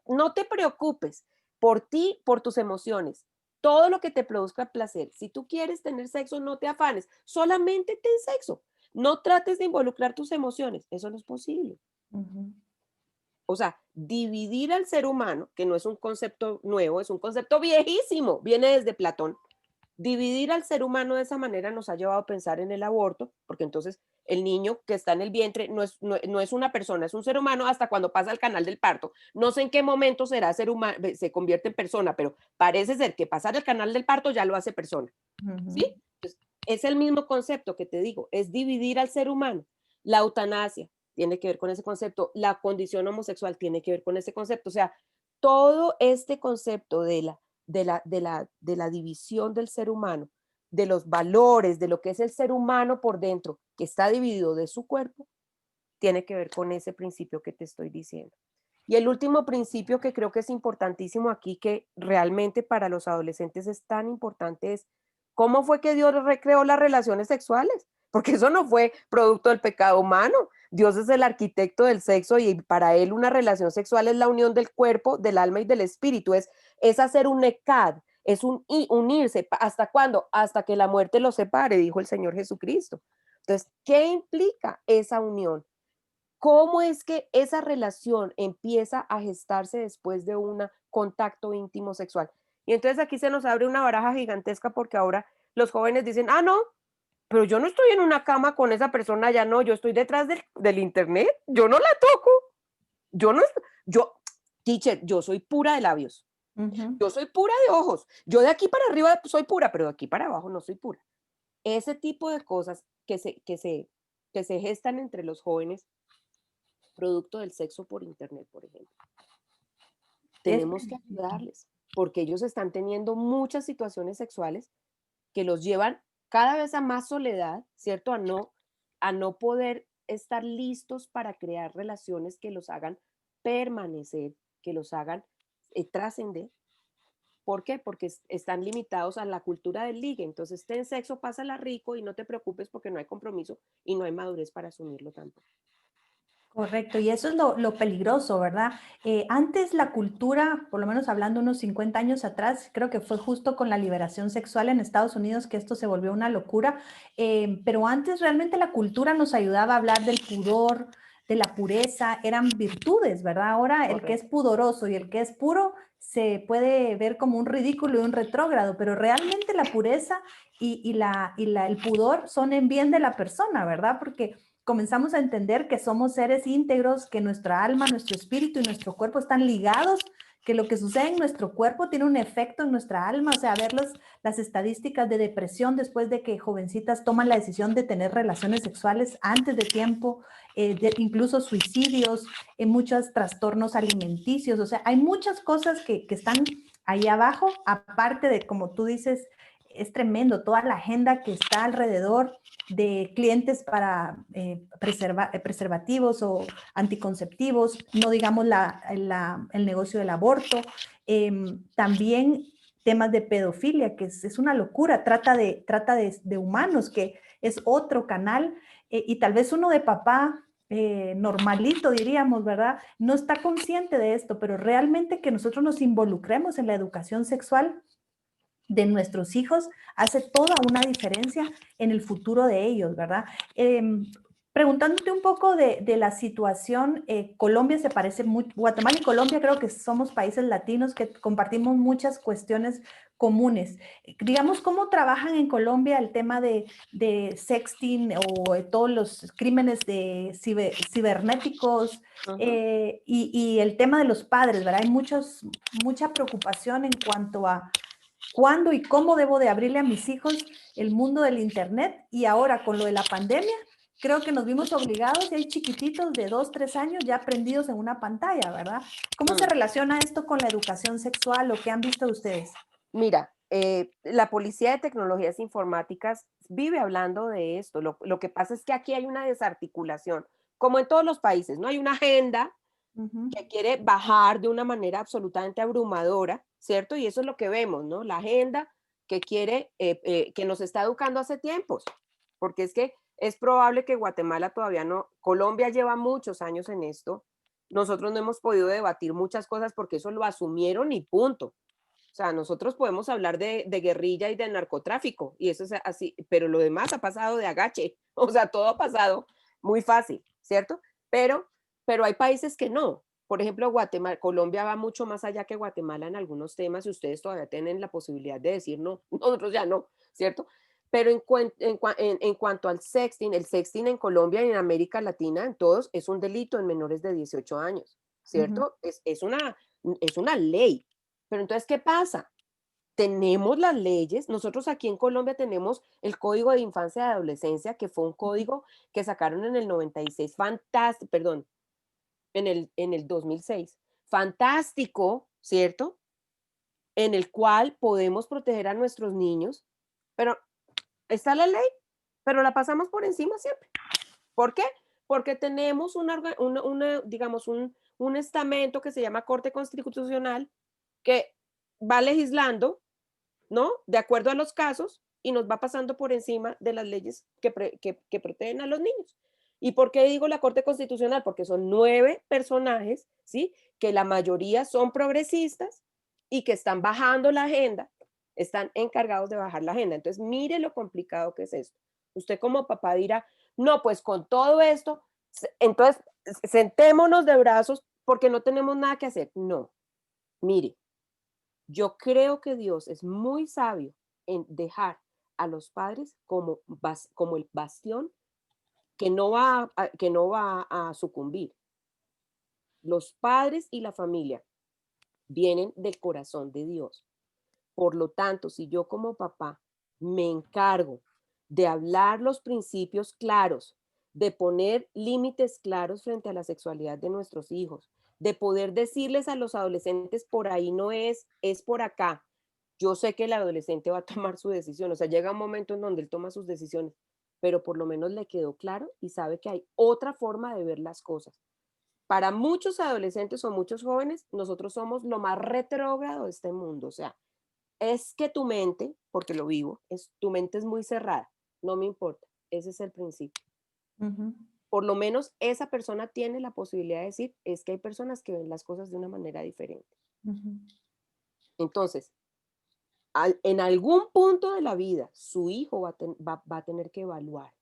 no te preocupes por ti, por tus emociones, todo lo que te produzca placer. Si tú quieres tener sexo, no te afanes, solamente ten sexo. No trates de involucrar tus emociones, eso no es posible. Ujú. O sea, dividir al ser humano, que no es un concepto nuevo, es un concepto viejísimo, viene desde Platón. Dividir al ser humano de esa manera nos ha llevado a pensar en el aborto, porque entonces el niño que está en el vientre no es una persona, es un ser humano hasta cuando pasa al canal del parto. No sé en qué momento será ser humano, se convierte en persona, pero parece ser que pasar el canal del parto ya lo hace persona. ¿Sí? Ujú. Entonces, es el mismo concepto que te digo, es dividir al ser humano. La eutanasia tiene que ver con ese concepto, la condición homosexual tiene que ver con ese concepto, o sea, todo este concepto de la división del ser humano, de los valores, de lo que es el ser humano por dentro, que está dividido de su cuerpo, tiene que ver con ese principio que te estoy diciendo. Y el último principio que creo que es importantísimo aquí, que realmente para los adolescentes es tan importante, es cómo fue que Dios recreó las relaciones sexuales, porque eso no fue producto del pecado humano. Dios es el arquitecto del sexo y para él una relación sexual es la unión del cuerpo, del alma y del espíritu, es hacer un ekad, es unirse. ¿Hasta cuándo? Hasta que la muerte los separe, dijo el Señor Jesucristo. Entonces, ¿qué implica esa unión? ¿Cómo es que esa relación empieza a gestarse después de un contacto íntimo sexual? Y entonces aquí se nos abre una baraja gigantesca porque ahora los jóvenes dicen, ah, no, pero yo no estoy en una cama con esa persona, ya no, yo estoy detrás del internet, yo no la toco, yo no, yo, teacher, yo soy pura de labios, Ujú. yo soy pura de ojos, yo de aquí para arriba soy pura, pero de aquí para abajo no soy pura. Ese tipo de cosas que se gestan entre los jóvenes producto del sexo por internet, por ejemplo. Es Tenemos que ayudarles, porque ellos están teniendo muchas situaciones sexuales que los llevan cada vez a más soledad, ¿cierto? A no poder estar listos para crear relaciones que los hagan permanecer, que los hagan trascender. ¿Por qué? Porque están limitados a la cultura del ligue. Entonces, ten sexo, pásala rico y no te preocupes porque no hay compromiso y no hay madurez para asumirlo tampoco. correcto, y eso es lo peligroso, ¿verdad? Antes la cultura, por lo menos hablando unos 50 años atrás, creo que fue justo con la liberación sexual en Estados Unidos que esto se volvió una locura, pero antes realmente la cultura nos ayudaba a hablar del pudor, de la pureza, eran virtudes, ¿verdad? Ahora el que es Correcto. pudoroso y el que es puro se puede ver como un ridículo y un retrógrado, pero realmente la pureza el pudor son en bien de la persona, ¿verdad? Porque comenzamos a entender que somos seres íntegros, que nuestra alma, nuestro espíritu y nuestro cuerpo están ligados, que lo que sucede en nuestro cuerpo tiene un efecto en nuestra alma, o sea, ver las estadísticas de depresión después de que jovencitas toman la decisión de tener relaciones sexuales antes de tiempo, incluso suicidios, muchos trastornos alimenticios, o sea, hay muchas cosas que están ahí abajo, aparte de, como tú dices, es tremendo toda la agenda que está alrededor de clientes para preservativos o anticonceptivos, no digamos el negocio del aborto, también temas de pedofilia, que es una locura, trata de humanos, que es otro canal, y tal vez uno de papá normalito, diríamos, ¿verdad? No está consciente de esto, pero realmente que nosotros nos involucremos en la educación sexual de nuestros hijos hace toda una diferencia en el futuro de ellos, ¿verdad? Preguntándote un poco de la situación, Colombia se parece mucho, Guatemala y Colombia creo que somos países latinos que compartimos muchas cuestiones comunes. Digamos, ¿cómo trabajan en Colombia el tema de sexting o todos los crímenes de cibernéticos Ujú. y el tema de los padres, ¿verdad? Hay mucha preocupación en cuanto a cuándo y cómo debo de abrirle a mis hijos el mundo del internet, y ahora con lo de la pandemia, creo que nos vimos obligados y hay chiquititos de 2, 3 años ya prendidos en una pantalla, ¿verdad? ¿Cómo se Mm. relaciona esto con la educación sexual o qué han visto ustedes? Mira, la Policía de Tecnologías Informáticas vive hablando de esto. Lo que pasa es que aquí hay una desarticulación, como en todos los países, ¿no? Hay una agenda Ujú, que quiere bajar de una manera absolutamente abrumadora, ¿cierto? Y eso es lo que vemos, ¿no? La agenda que quiere, que nos está educando hace tiempos, porque es que es probable que Guatemala todavía no, Colombia lleva muchos años en esto, nosotros no hemos podido debatir muchas cosas porque eso lo asumieron y punto. O sea, nosotros podemos hablar de guerrilla y de narcotráfico, y eso es así, pero lo demás ha pasado de agache, o sea, todo ha pasado muy fácil, ¿cierto? Pero, pero hay países que no. Por ejemplo, Guatemala, Colombia va mucho más allá que Guatemala en algunos temas y ustedes todavía tienen la posibilidad de decir no, nosotros ya no, ¿cierto? Pero en cuanto al sexting, el sexting en Colombia y en América Latina, en todos, es un delito en menores de 18 años, ujú, ¿cierto? Es una ley. Pero entonces, ¿qué pasa? Tenemos las leyes, nosotros aquí en Colombia tenemos el Código de Infancia y Adolescencia, que fue un ujú, código que sacaron en el 96, fantástico, perdón, en el 2006, fantástico, ¿cierto? En el cual podemos proteger a nuestros niños, pero está la ley, pero la pasamos por encima siempre. ¿Por qué? Porque tenemos digamos, un estamento que se llama Corte Constitucional que va legislando, ¿no? De acuerdo a los casos y nos va pasando por encima de las leyes que protegen a los niños. ¿Y por qué digo la Corte Constitucional? Porque son 9 personajes, ¿sí? Que la mayoría son progresistas y que están bajando la agenda, están encargados de bajar la agenda. Entonces, mire lo complicado que es esto. Usted como papá dirá, no, pues con todo esto, entonces sentémonos de brazos porque no tenemos nada que hacer. No, mire, yo creo que Dios es muy sabio en dejar a los padres como el bastión que no va a sucumbir. Los padres y la familia vienen del corazón de Dios. Por lo tanto, si yo como papá me encargo de hablar los principios claros, de poner límites claros frente a la sexualidad de nuestros hijos, de poder decirles a los adolescentes, por ahí no es, es por acá. Yo sé que el adolescente va a tomar su decisión, o sea, llega un momento en donde él toma sus decisiones, pero por lo menos le quedó claro y sabe que hay otra forma de ver las cosas. Para muchos adolescentes o muchos jóvenes, nosotros somos lo más retrógrado de este mundo, o sea, es que tu mente, porque lo vivo, tu mente es muy cerrada, no me importa, ese es el principio. ujú, Por lo menos esa persona tiene la posibilidad de decir, es que hay personas que ven las cosas de una manera diferente. ujú, Entonces, en algún punto de la vida, su hijo va a tener que evaluar.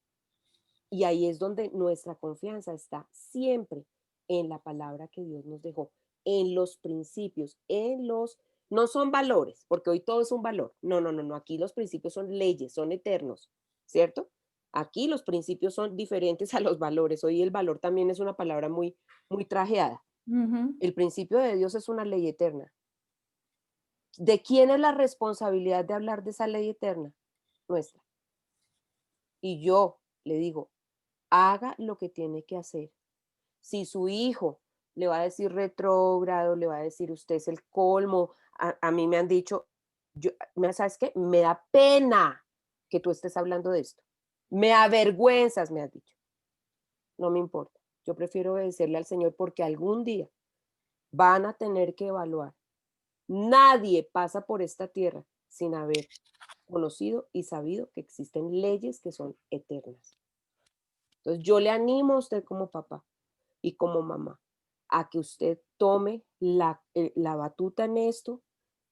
Y ahí es donde nuestra confianza está siempre en la palabra que Dios nos dejó. en los principios, no son valores, porque hoy todo es un valor. No, no, no, no. Aquí los principios son leyes, son eternos, ¿cierto? Aquí los principios son diferentes a los valores. Hoy el valor también es una palabra muy, muy trajeada. Ujú. El principio de Dios es una ley eterna. ¿De quién es la responsabilidad de hablar de esa ley eterna? Nuestra. Y yo le digo, haga lo que tiene que hacer. Si su hijo le va a decir retrógrado, le va a decir usted es el colmo, a mí me han dicho, ¿sabes qué? Me da pena que tú estés hablando de esto. Me avergüenzas, me has dicho. No me importa. Yo prefiero obedecerle al Señor porque algún día van a tener que evaluar. Nadie pasa por esta tierra sin haber conocido y sabido que existen leyes que son eternas. Entonces yo le animo a usted como papá y como mamá a que usted tome la batuta en esto.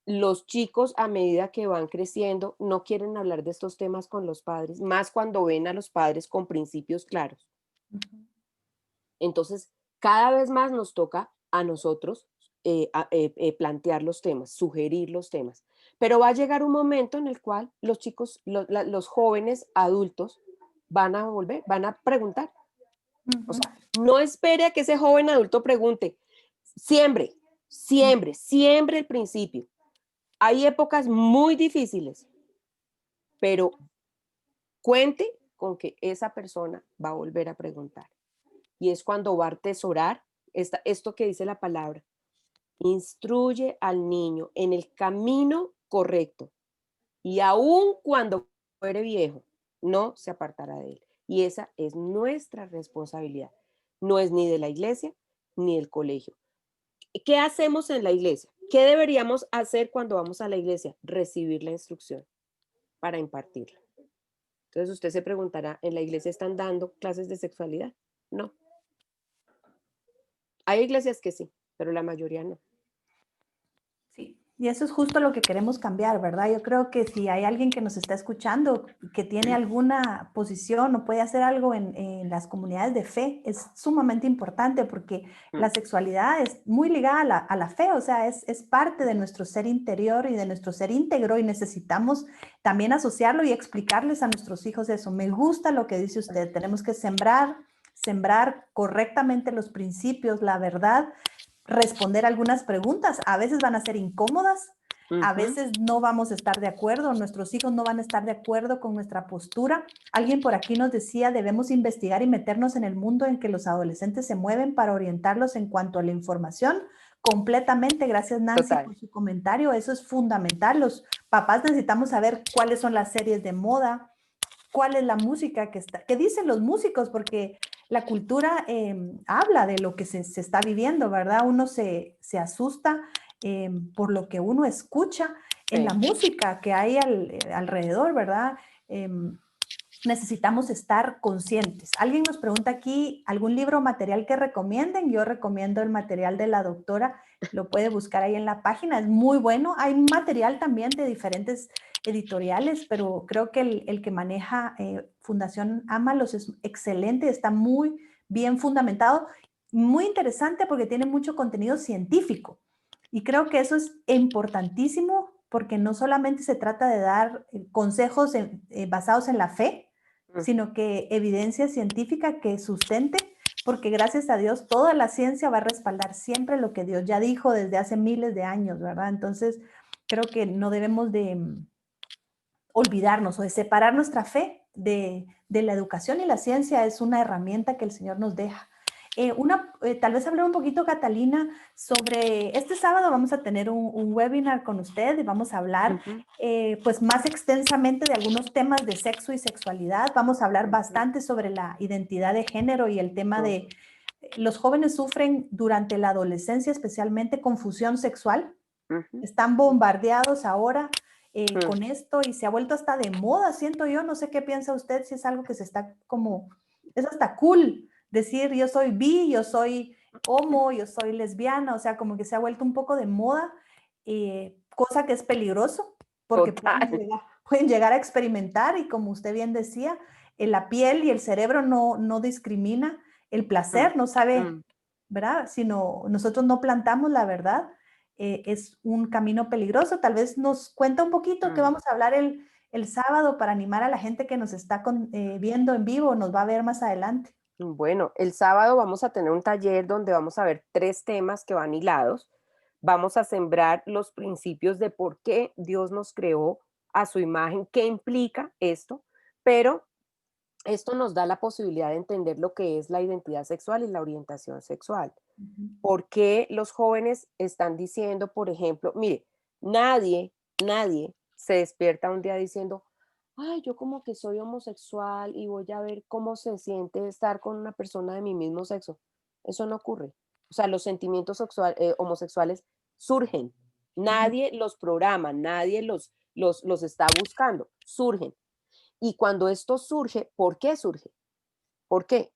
Los chicos a medida que van creciendo no quieren hablar de estos temas con los padres, más cuando ven a los padres con principios claros. Ujú. Entonces, cada vez más nos toca a nosotros plantear los temas, sugerir los temas. Pero va a llegar un momento en el cual los chicos, los jóvenes adultos van a volver, van a preguntar. O Ujú. sea, no espere a que ese joven adulto pregunte. Siembre, siembre, siembre el principio. Hay épocas muy difíciles, pero cuente con que esa persona va a volver a preguntar. Y es cuando va a atesorar esto que dice la palabra. Instruye al niño en el camino correcto y aun cuando fuere viejo, no se apartará de él. Y esa es nuestra responsabilidad. No es ni de la iglesia ni del colegio. ¿Qué hacemos en la iglesia? ¿Qué deberíamos hacer cuando vamos a la iglesia? Recibir la instrucción para impartirla. Entonces usted se preguntará, ¿en la iglesia están dando clases de sexualidad? No. Hay iglesias que sí, pero la mayoría no. Sí, y eso es justo lo que queremos cambiar, ¿verdad? Yo creo que si hay alguien que nos está escuchando que tiene alguna posición o puede hacer algo en las comunidades de fe, es sumamente importante porque la Mm, sexualidad es muy ligada a la fe, o sea, es parte de nuestro ser interior y de nuestro ser íntegro y necesitamos también asociarlo y explicarles a nuestros hijos eso. Me gusta lo que dice usted, tenemos que sembrar correctamente los principios, la verdad, responder algunas preguntas. A veces van a ser incómodas, a ujú, veces no vamos a estar de acuerdo, nuestros hijos no van a estar de acuerdo con nuestra postura. Alguien por aquí nos decía, debemos investigar y meternos en el mundo en que los adolescentes se mueven para orientarlos en cuanto a la información. Completamente, gracias Nancy total. por su comentario, eso es fundamental. Los papás necesitamos saber cuáles son las series de moda, cuál es la música que dicen los músicos, porque la cultura habla de lo que se está viviendo, ¿verdad? Uno se asusta por lo que uno escucha en la Sí. música que hay alrededor, ¿verdad? Necesitamos estar conscientes. Alguien nos pregunta aquí, ¿algún libro o material que recomienden? Yo recomiendo el material de la doctora, lo puede buscar ahí en la página, es muy bueno. Hay material también de diferentes editoriales, pero creo que el que maneja Fundación Ámalos es excelente, está muy bien fundamentado, muy interesante porque tiene mucho contenido científico. Y creo que eso es importantísimo porque no solamente se trata de dar consejos basados en la fe, Mm, sino que evidencia científica que sustente, porque gracias a Dios toda la ciencia va a respaldar siempre lo que Dios ya dijo desde hace miles de años, ¿verdad? Entonces, creo que no debemos de olvidarnos o de separar nuestra fe de la educación y la ciencia es una herramienta que el Señor nos deja. Tal vez hablar un poquito, Catalina, sobre este sábado vamos a tener un webinar con usted y vamos a hablar ujú, pues más extensamente de algunos temas de sexo y sexualidad. Vamos a hablar ujú, bastante sobre la identidad de género y el tema mm, de los jóvenes sufren durante la adolescencia especialmente confusión sexual. ujú, Están bombardeados ahora mm. con esto y se ha vuelto hasta de moda, siento yo, no sé qué piensa usted, si es algo que se está como, es hasta cool decir yo soy bi, yo soy homo, yo soy lesbiana, o sea, como que se ha vuelto un poco de moda, cosa que es peligroso porque Total. pueden llegar a experimentar y como usted bien decía, la piel y el cerebro no discrimina el Mm, placer, no sabe mm. ¿verdad? Si no, nosotros no plantamos la verdad, es un camino peligroso. Tal vez nos cuenta un poquito que Mm. vamos a hablar el sábado para animar a la gente que nos está viendo en vivo, nos va a ver más adelante. Bueno, el sábado vamos a tener un taller donde vamos a ver 3 temas que van hilados. Vamos a sembrar los principios de por qué Dios nos creó a su imagen, qué implica esto, pero esto nos da la posibilidad de entender lo que es la identidad sexual y la orientación sexual. Ujú, ¿Por qué los jóvenes están diciendo, por ejemplo, mire, nadie se despierta un día diciendo, ay, yo como que soy homosexual y voy a ver cómo se siente estar con una persona de mi mismo sexo? Eso no ocurre. O sea, los sentimientos homosexuales surgen. ujú, Nadie los programa, nadie los está buscando, surgen. Y cuando esto surge, ¿por qué surge? ¿Por qué?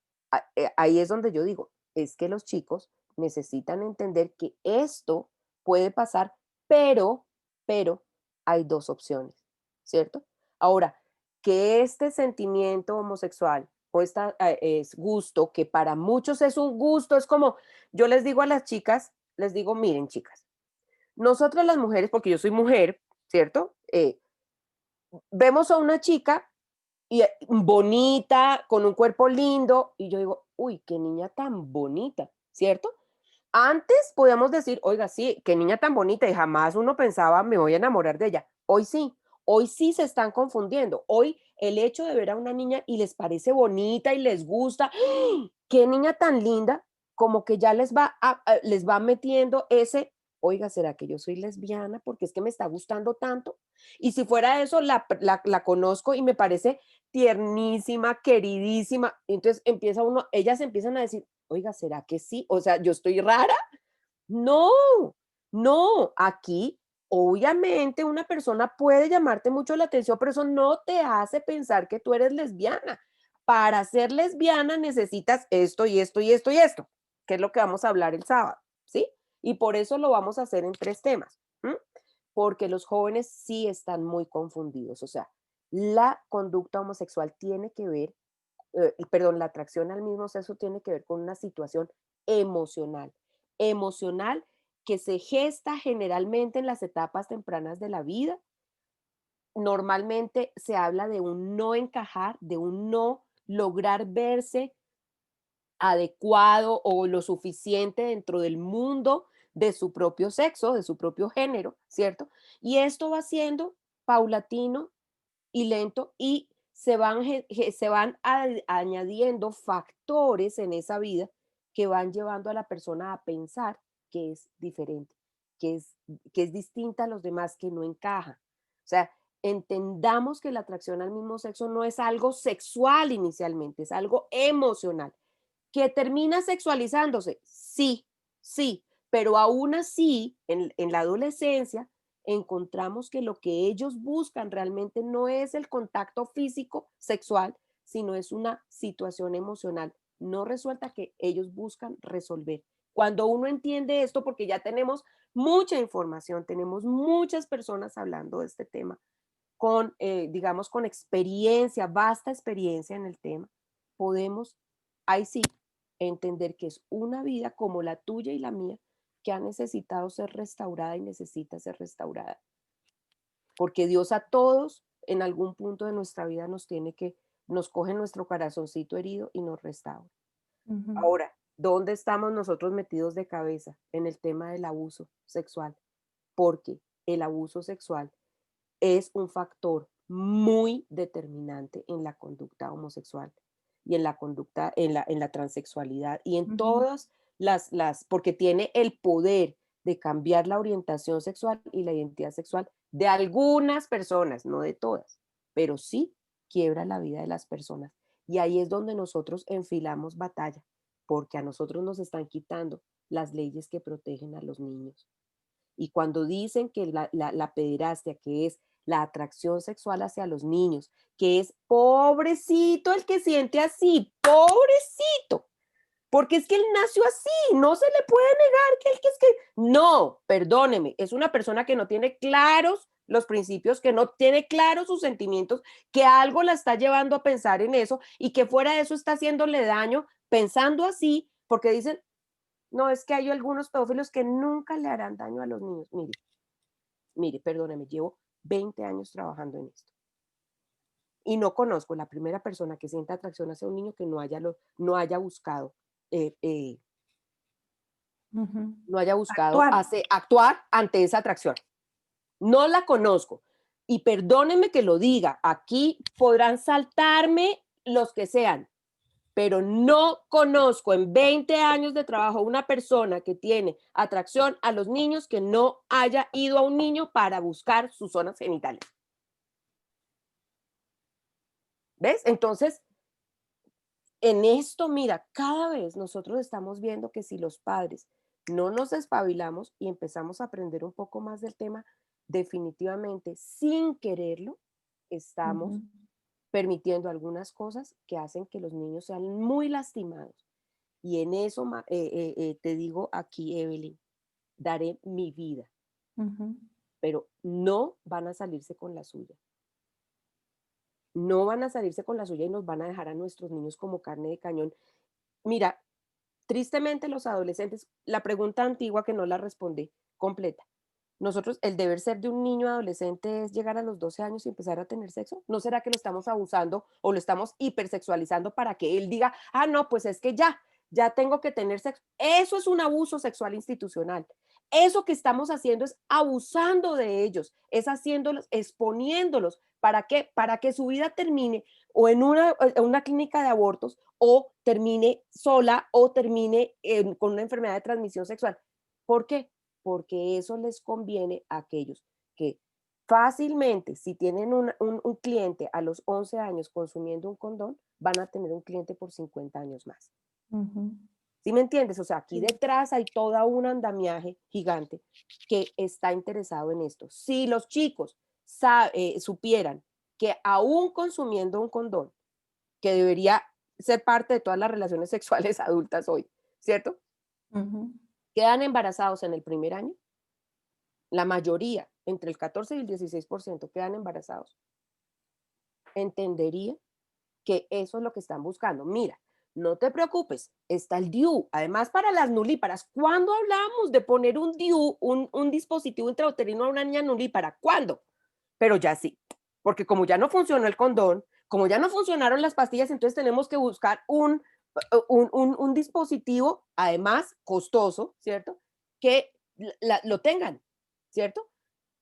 Ahí es donde yo digo, es que los chicos necesitan entender que esto puede pasar, pero, pero hay 2 opciones, ¿cierto? Ahora, que este sentimiento homosexual o esta es gusto, que para muchos es un gusto, es como, yo les digo a las chicas, les digo, miren chicas, nosotras las mujeres, porque yo soy mujer, ¿cierto? Vemos a una chica y bonita, con un cuerpo lindo, y yo digo, uy, qué niña tan bonita, ¿cierto? Antes podíamos decir, oiga, sí, qué niña tan bonita, y jamás uno pensaba, me voy a enamorar de ella. Hoy sí se están confundiendo. Hoy el hecho de ver a una niña y les parece bonita y les gusta, ¡ay! Qué niña tan linda, como que ya les va metiendo ese, oiga, ¿será que yo soy lesbiana? Porque es que me está gustando tanto. Y si fuera eso, la conozco y me parece tiernísima, queridísima. Entonces empieza uno, ellas empiezan a decir, oiga, ¿será que sí? O sea, ¿yo estoy rara? No, no, aquí obviamente una persona puede llamarte mucho la atención, pero eso no te hace pensar que tú eres lesbiana. Para ser lesbiana necesitas esto y esto y esto y esto, que es lo que vamos a hablar el sábado, ¿sí? Y por eso lo vamos a hacer en 3 temas, ¿m? Porque los jóvenes sí están muy confundidos, o sea, la conducta homosexual tiene que ver, perdón, la atracción al mismo sexo tiene que ver con una situación emocional, emocional que se gesta generalmente en las etapas tempranas de la vida. Normalmente se habla de un no encajar, de un no lograr verse adecuado o lo suficiente dentro del mundo de su propio sexo, de su propio género, ¿cierto? Y esto va siendo paulatino y lento y se van añadiendo factores en esa vida que van llevando a la persona a pensar que es diferente, que es, que es distinta a los demás, que no encaja. O sea, entendamos que la atracción al mismo sexo no es algo sexual inicialmente, es algo emocional. ¿Que termina sexualizándose? Sí, sí, pero aún así, en la adolescencia, encontramos que lo que ellos buscan realmente no es el contacto físico sexual, sino es una situación emocional no resuelta que ellos buscan resolver. Cuando uno entiende esto, porque ya tenemos mucha información, tenemos muchas personas hablando de este tema, con, digamos, con experiencia, vasta experiencia en el tema, podemos, ahí sí, entender que es una vida como la tuya y la mía que ha necesitado ser restaurada y necesita ser restaurada. Porque Dios a todos en algún punto de nuestra vida nos coge nuestro corazoncito herido y nos restaura. ujú, Ahora, ¿dónde estamos nosotros metidos de cabeza? En el tema del abuso sexual. Porque el abuso sexual es un factor muy determinante en la conducta homosexual y en la conducta, en la transexualidad y en ujú. todas porque tiene el poder de cambiar la orientación sexual y la identidad sexual de algunas personas, no de todas, pero sí quiebra la vida de las personas. Y ahí es donde nosotros enfilamos batalla, porque a nosotros nos están quitando las leyes que protegen a los niños. Y cuando dicen que la pederastia, que es la atracción sexual hacia los niños, que es pobrecito el que siente así, pobrecito, porque es que él nació así, no se le puede negar que él que es que, no, perdóneme, es una persona que no tiene claros los principios, que no tiene claros sus sentimientos, que algo la está llevando a pensar en eso y que fuera de eso está haciéndole daño pensando así, porque dicen, no, es que hay algunos pedófilos que nunca le harán daño a los niños. Mire, perdóneme, llevo 20 años trabajando en esto y no conozco la primera persona que sienta atracción hacia un niño que no haya buscado, eh, eh, Ujú. no haya buscado Actuar. actuar ante esa atracción. No la conozco. Y perdónenme que lo diga, aquí podrán saltarme los que sean, pero no conozco en 20 años de trabajo una persona que tiene atracción a los niños que no haya ido a un niño para buscar sus zonas genitales. ¿Ves? Entonces, en esto, mira, cada vez nosotros estamos viendo que si los padres no nos espabilamos y empezamos a aprender un poco más del tema, definitivamente, sin quererlo, estamos Ujú. permitiendo algunas cosas que hacen que los niños sean muy lastimados. Y en eso te digo aquí, Evelyn, daré mi vida, Ujú. pero no van a salirse con la suya. No van a salirse con la suya y nos van a dejar a nuestros niños como carne de cañón. Mira, tristemente los adolescentes, la pregunta antigua que no la respondí completa. Nosotros, el deber ser de un niño adolescente es llegar a los 12 años y empezar a tener sexo. ¿No será que lo estamos abusando o lo estamos hipersexualizando para que él diga, ah, no, pues es que ya tengo que tener sexo? Eso es un abuso sexual institucional. Eso que estamos haciendo es abusando de ellos, es haciéndolos, exponiéndolos. ¿Para qué? Para que su vida termine o en una clínica de abortos o termine sola o termine con una enfermedad de transmisión sexual. ¿Por qué? Porque eso les conviene a aquellos que fácilmente, si tienen un cliente a los 11 años consumiendo un condón, van a tener un cliente por 50 años más. Ujú. ¿Sí me entiendes? O sea, aquí Sí. detrás hay toda un andamiaje gigante que está interesado en esto. Si los chicos supieran que aún consumiendo un condón, que debería ser parte de todas las relaciones sexuales adultas hoy, ¿cierto? Ujú. Quedan embarazados en el primer año, la mayoría, entre el 14 y el 16% quedan embarazados, entendería que eso es lo que están buscando. Mira, no te preocupes, está el DIU. Además, para las nulíparas, ¿cuándo hablamos de poner un DIU, un dispositivo intrauterino a una niña nulípara? ¿Cuándo? Pero ya sí, porque como ya no funcionó el condón, como ya no funcionaron las pastillas, entonces tenemos que buscar un dispositivo, además costoso, ¿cierto? Que lo tengan, ¿cierto?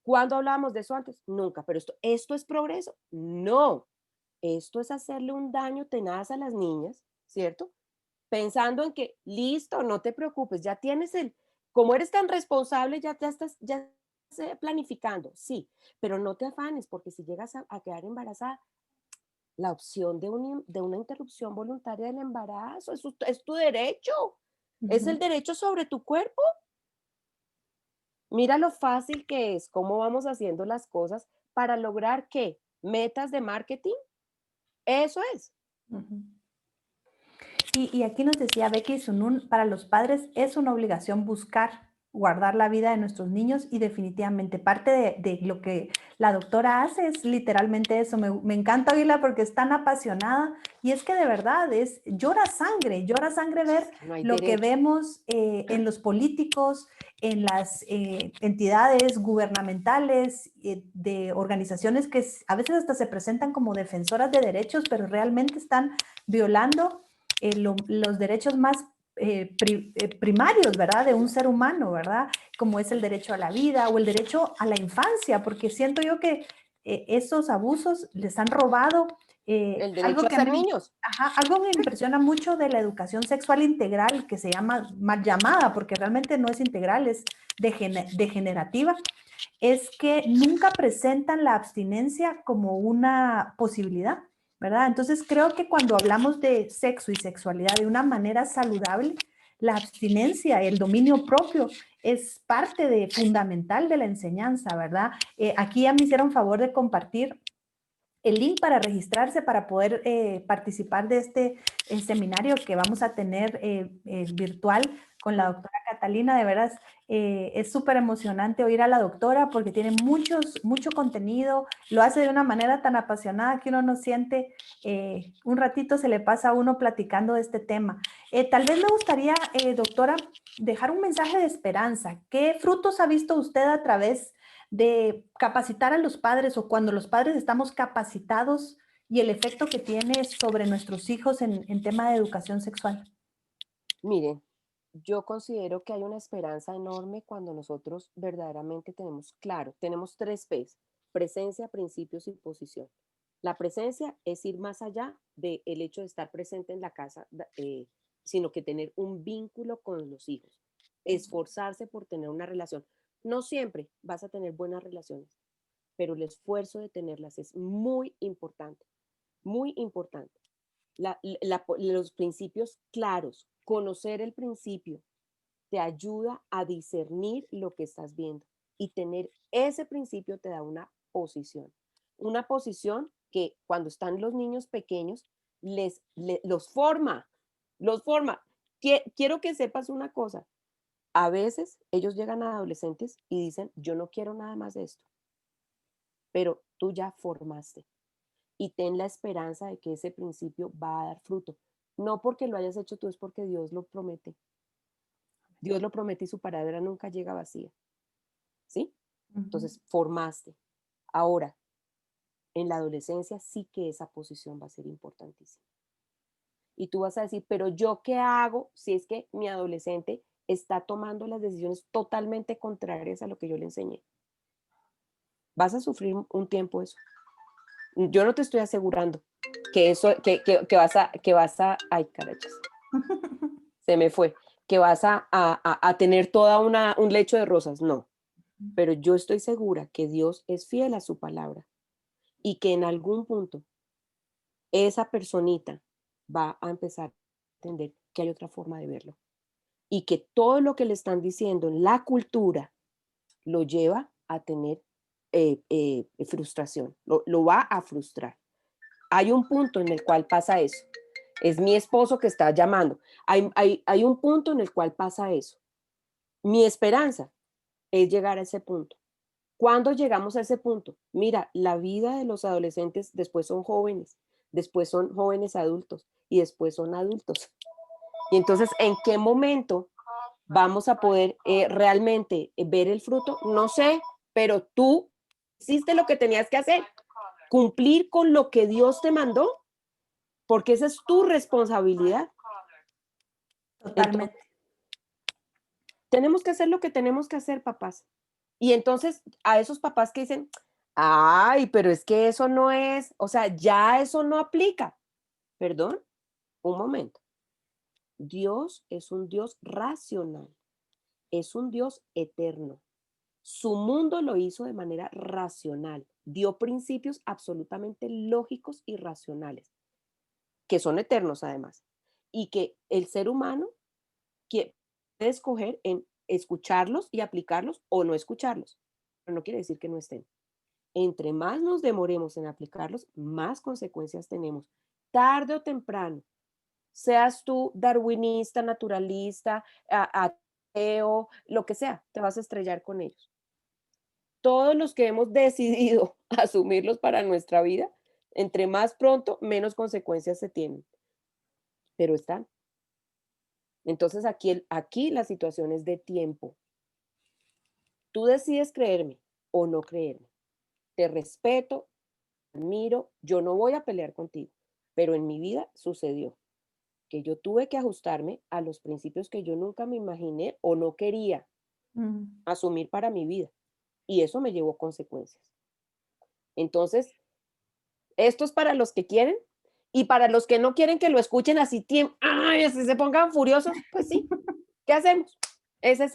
¿Cuándo hablábamos de eso antes? Nunca, pero esto es progreso. No, esto es hacerle un daño tenaz a las niñas, ¿cierto? Pensando en que, listo, no te preocupes, ya tienes como eres tan responsable, estás planificando, sí, pero no te afanes, porque si llegas a quedar embarazada, la opción de una interrupción voluntaria del embarazo, es tu derecho, es el Ujú. derecho sobre tu cuerpo. Mira lo fácil que es, cómo vamos haciendo las cosas para lograr qué, metas de marketing, eso es. Ujú. Y aquí nos decía Becky Sunun, para los padres es una obligación buscar guardar la vida de nuestros niños y definitivamente parte de lo que la doctora hace es literalmente eso. Me encanta oírla porque es tan apasionada y es que de verdad llora sangre ver No hay lo que derecho. vemos en los políticos, en las entidades gubernamentales, de organizaciones que a veces hasta se presentan como defensoras de derechos, pero realmente están violando los derechos más primarios, ¿verdad? De un ser humano, ¿verdad? Como es el derecho a la vida o el derecho a la infancia, porque siento yo que esos abusos les han robado El derecho algo a ser niños. algo que me impresiona mucho de la educación sexual integral, que se llama mal llamada, porque realmente no es integral, es degenerativa, es que nunca presentan la abstinencia como una posibilidad, ¿verdad? Entonces creo que cuando hablamos de sexo y sexualidad de una manera saludable, la abstinencia, el dominio propio es parte fundamental de la enseñanza, ¿verdad? Aquí ya me hicieron favor de compartir el link para registrarse para poder participar de este seminario que vamos a tener virtual con la doctora Catalina. De veras, es súper emocionante oír a la doctora porque tiene mucho contenido, lo hace de una manera tan apasionada que uno no siente, un ratito se le pasa a uno platicando de este tema. Tal vez me gustaría, doctora, dejar un mensaje de esperanza. ¿Qué frutos ha visto usted a través de capacitar a los padres o cuando los padres estamos capacitados y el efecto que tiene sobre nuestros hijos en tema de educación sexual? Miren, yo considero que hay una esperanza enorme cuando nosotros verdaderamente tenemos claro, tenemos 3 P's: presencia, principios y posición. La presencia es ir más allá del hecho de estar presente en la casa, sino que tener un vínculo con los hijos, esforzarse por tener una relación. No siempre vas a tener buenas relaciones, pero el esfuerzo de tenerlas es muy importante, muy importante. Los principios claros, conocer el principio, te ayuda a discernir lo que estás viendo y tener ese principio te da una posición que cuando están los niños pequeños los forma. Quiero que sepas una cosa, a veces ellos llegan a adolescentes y dicen, yo no quiero nada más de esto, pero tú ya formaste y ten la esperanza de que ese principio va a dar fruto. No porque lo hayas hecho tú, es porque Dios lo promete. Dios lo promete y su palabra nunca llega vacía, ¿sí? Ujú. Entonces, formaste. Ahora, en la adolescencia sí que esa posición va a ser importantísima. Y tú vas a decir, pero ¿yo qué hago si es que mi adolescente está tomando las decisiones totalmente contrarias a lo que yo le enseñé? Vas a sufrir un tiempo eso. Yo no te estoy asegurando que eso, ay, carachas, se me fue, que vas a tener toda un lecho de rosas, no, pero yo estoy segura que Dios es fiel a su palabra y que en algún punto esa personita va a empezar a entender que hay otra forma de verlo y que todo lo que le están diciendo en la cultura lo lleva a tener frustración, lo va a frustrar. Hay un punto en el cual pasa eso. Es mi esposo que está llamando. Hay un punto en el cual pasa eso. Mi esperanza es llegar a ese punto. ¿Cuándo llegamos a ese punto? Mira, la vida de los adolescentes después son jóvenes, después son jóvenes adultos y después son adultos. Y entonces, ¿en qué momento vamos a poder realmente ver el fruto? No sé, pero tú hiciste lo que tenías que hacer, cumplir con lo que Dios te mandó, porque esa es tu responsabilidad. Entonces, Totalmente. tenemos que hacer lo que tenemos que hacer, papás. Y entonces, a esos papás que dicen, ay, pero es que eso no es, o sea, ya eso no aplica. Perdón, un momento. Dios es un Dios racional, es un Dios eterno. Su mundo lo hizo de manera racional, dio principios absolutamente lógicos y racionales, que son eternos además, y que el ser humano puede escoger en escucharlos y aplicarlos o no escucharlos, pero no quiere decir que no estén. Entre más nos demoremos en aplicarlos, más consecuencias tenemos. Tarde o temprano, seas tú darwinista, naturalista, ateo, lo que sea, te vas a estrellar con ellos. Todos los que hemos decidido asumirlos para nuestra vida, entre más pronto, menos consecuencias se tienen, pero están. Entonces aquí la situación es de tiempo. Tú decides creerme o no creerme. Te respeto, admiro, yo no voy a pelear contigo, pero en mi vida sucedió que yo tuve que ajustarme a los principios que yo nunca me imaginé o no quería Mm. asumir para mi vida. Y eso me llevó consecuencias. Entonces, esto es para los que quieren y para los que no quieren que lo escuchen así, ay, así se pongan furiosos, pues sí, ¿qué hacemos? Ese es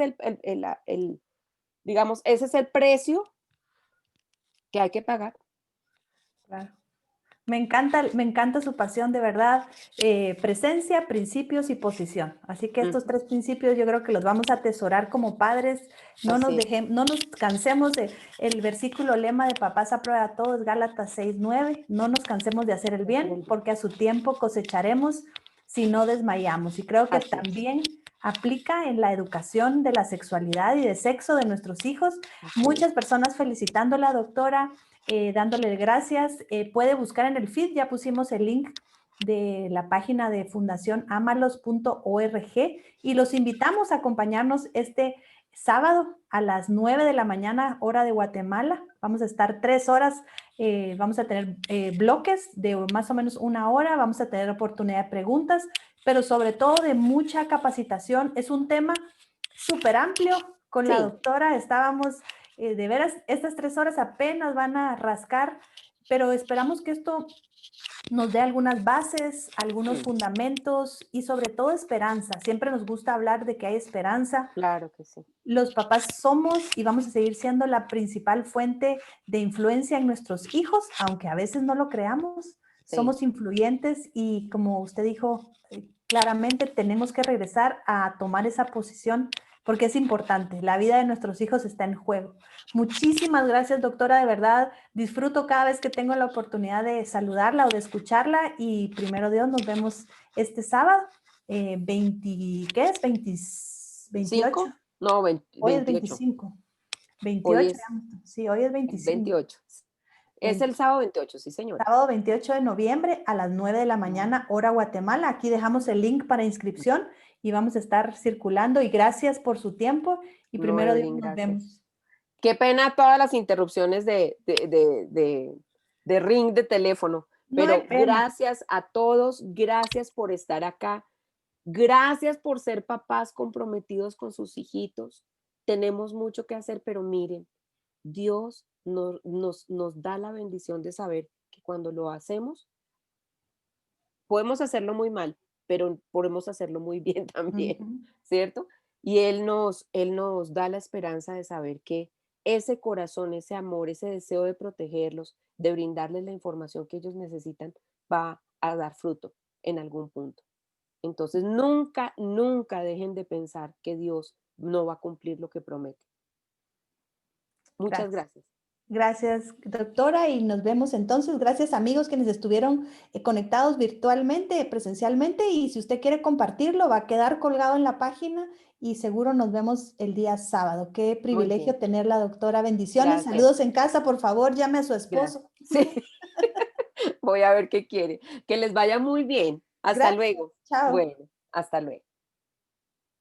digamos, ese es el precio que hay que pagar. Claro. Me encanta su pasión, de verdad. Presencia, principios y posición. Así que estos Ujú, 3 principios yo creo que los vamos a atesorar como padres. así es, No nos cansemos de el versículo lema de Papás a prueba de todo es Gálatas 6:9. No nos cansemos de hacer el de hacer bien, el bien. porque a su tiempo cosecharemos si no desmayamos. Y creo que Así es, también aplica en la educación de la sexualidad y de sexo de nuestros hijos. así es. Muchas personas felicitando a la doctora, dándole gracias. Puede buscar en el feed, ya pusimos el link de la página de Fundación Amalos.org y los invitamos a acompañarnos este sábado a las 9 de la mañana, hora de Guatemala. Vamos a estar 3 horas, vamos a tener bloques de más o menos 1 hora, vamos a tener oportunidad de preguntas, pero sobre todo de mucha capacitación. Es un tema súper amplio. Con la Sí, doctora estábamos de veras, estas 3 horas apenas van a rascar, pero esperamos que esto nos dé algunas bases, algunos mm, fundamentos y sobre todo esperanza. Siempre nos gusta hablar de que hay esperanza. claro que sí. Los papás somos y vamos a seguir siendo la principal fuente de influencia en nuestros hijos, aunque a veces no lo creamos. Sí, Somos influyentes y como usted dijo, claramente tenemos que regresar a tomar esa posición porque es importante. La vida de nuestros hijos está en juego. Muchísimas gracias, doctora, de verdad. Disfruto cada vez que tengo la oportunidad de saludarla o de escucharla y primero Dios nos vemos este sábado, 20, ¿qué es? 20, 28. 5, no, Hoy es 28. 25. Hoy 28, es sí, hoy es 25. 28. Es el sábado 28, sí, señora. Sábado 28 de noviembre a las 9 de la Mm, mañana, hora Guatemala. Aquí dejamos el link para inscripción y vamos a estar circulando. Y gracias por su tiempo y no, primero Dios Evelyn, nos gracias. vemos. Qué pena todas las interrupciones de ring de teléfono, No hay pero pena. gracias a todos, gracias por estar acá, gracias por ser papás comprometidos con sus hijitos. Tenemos mucho que hacer, pero miren, Dios nos da la bendición de saber que cuando lo hacemos, podemos hacerlo muy mal, pero podemos hacerlo muy bien también, Ujú. ¿cierto? Y Él nos da la esperanza de saber que ese corazón, ese amor, ese deseo de protegerlos, de brindarles la información que ellos necesitan, va a dar fruto en algún punto. Entonces, nunca, nunca dejen de pensar que Dios no va a cumplir lo que promete. Muchas Gracias. gracias. Gracias, doctora, y nos vemos entonces. Gracias, amigos, quienes estuvieron conectados virtualmente, presencialmente, y si usted quiere compartirlo, va a quedar colgado en la página y seguro nos vemos el día sábado. Qué Muy bien. privilegio tenerla, doctora. Bendiciones, Gracias. saludos en casa, por favor, llame a su Gracias. esposo. Sí, voy a ver qué quiere. Que les vaya muy bien. Hasta Gracias, luego. chao. Bueno, hasta luego.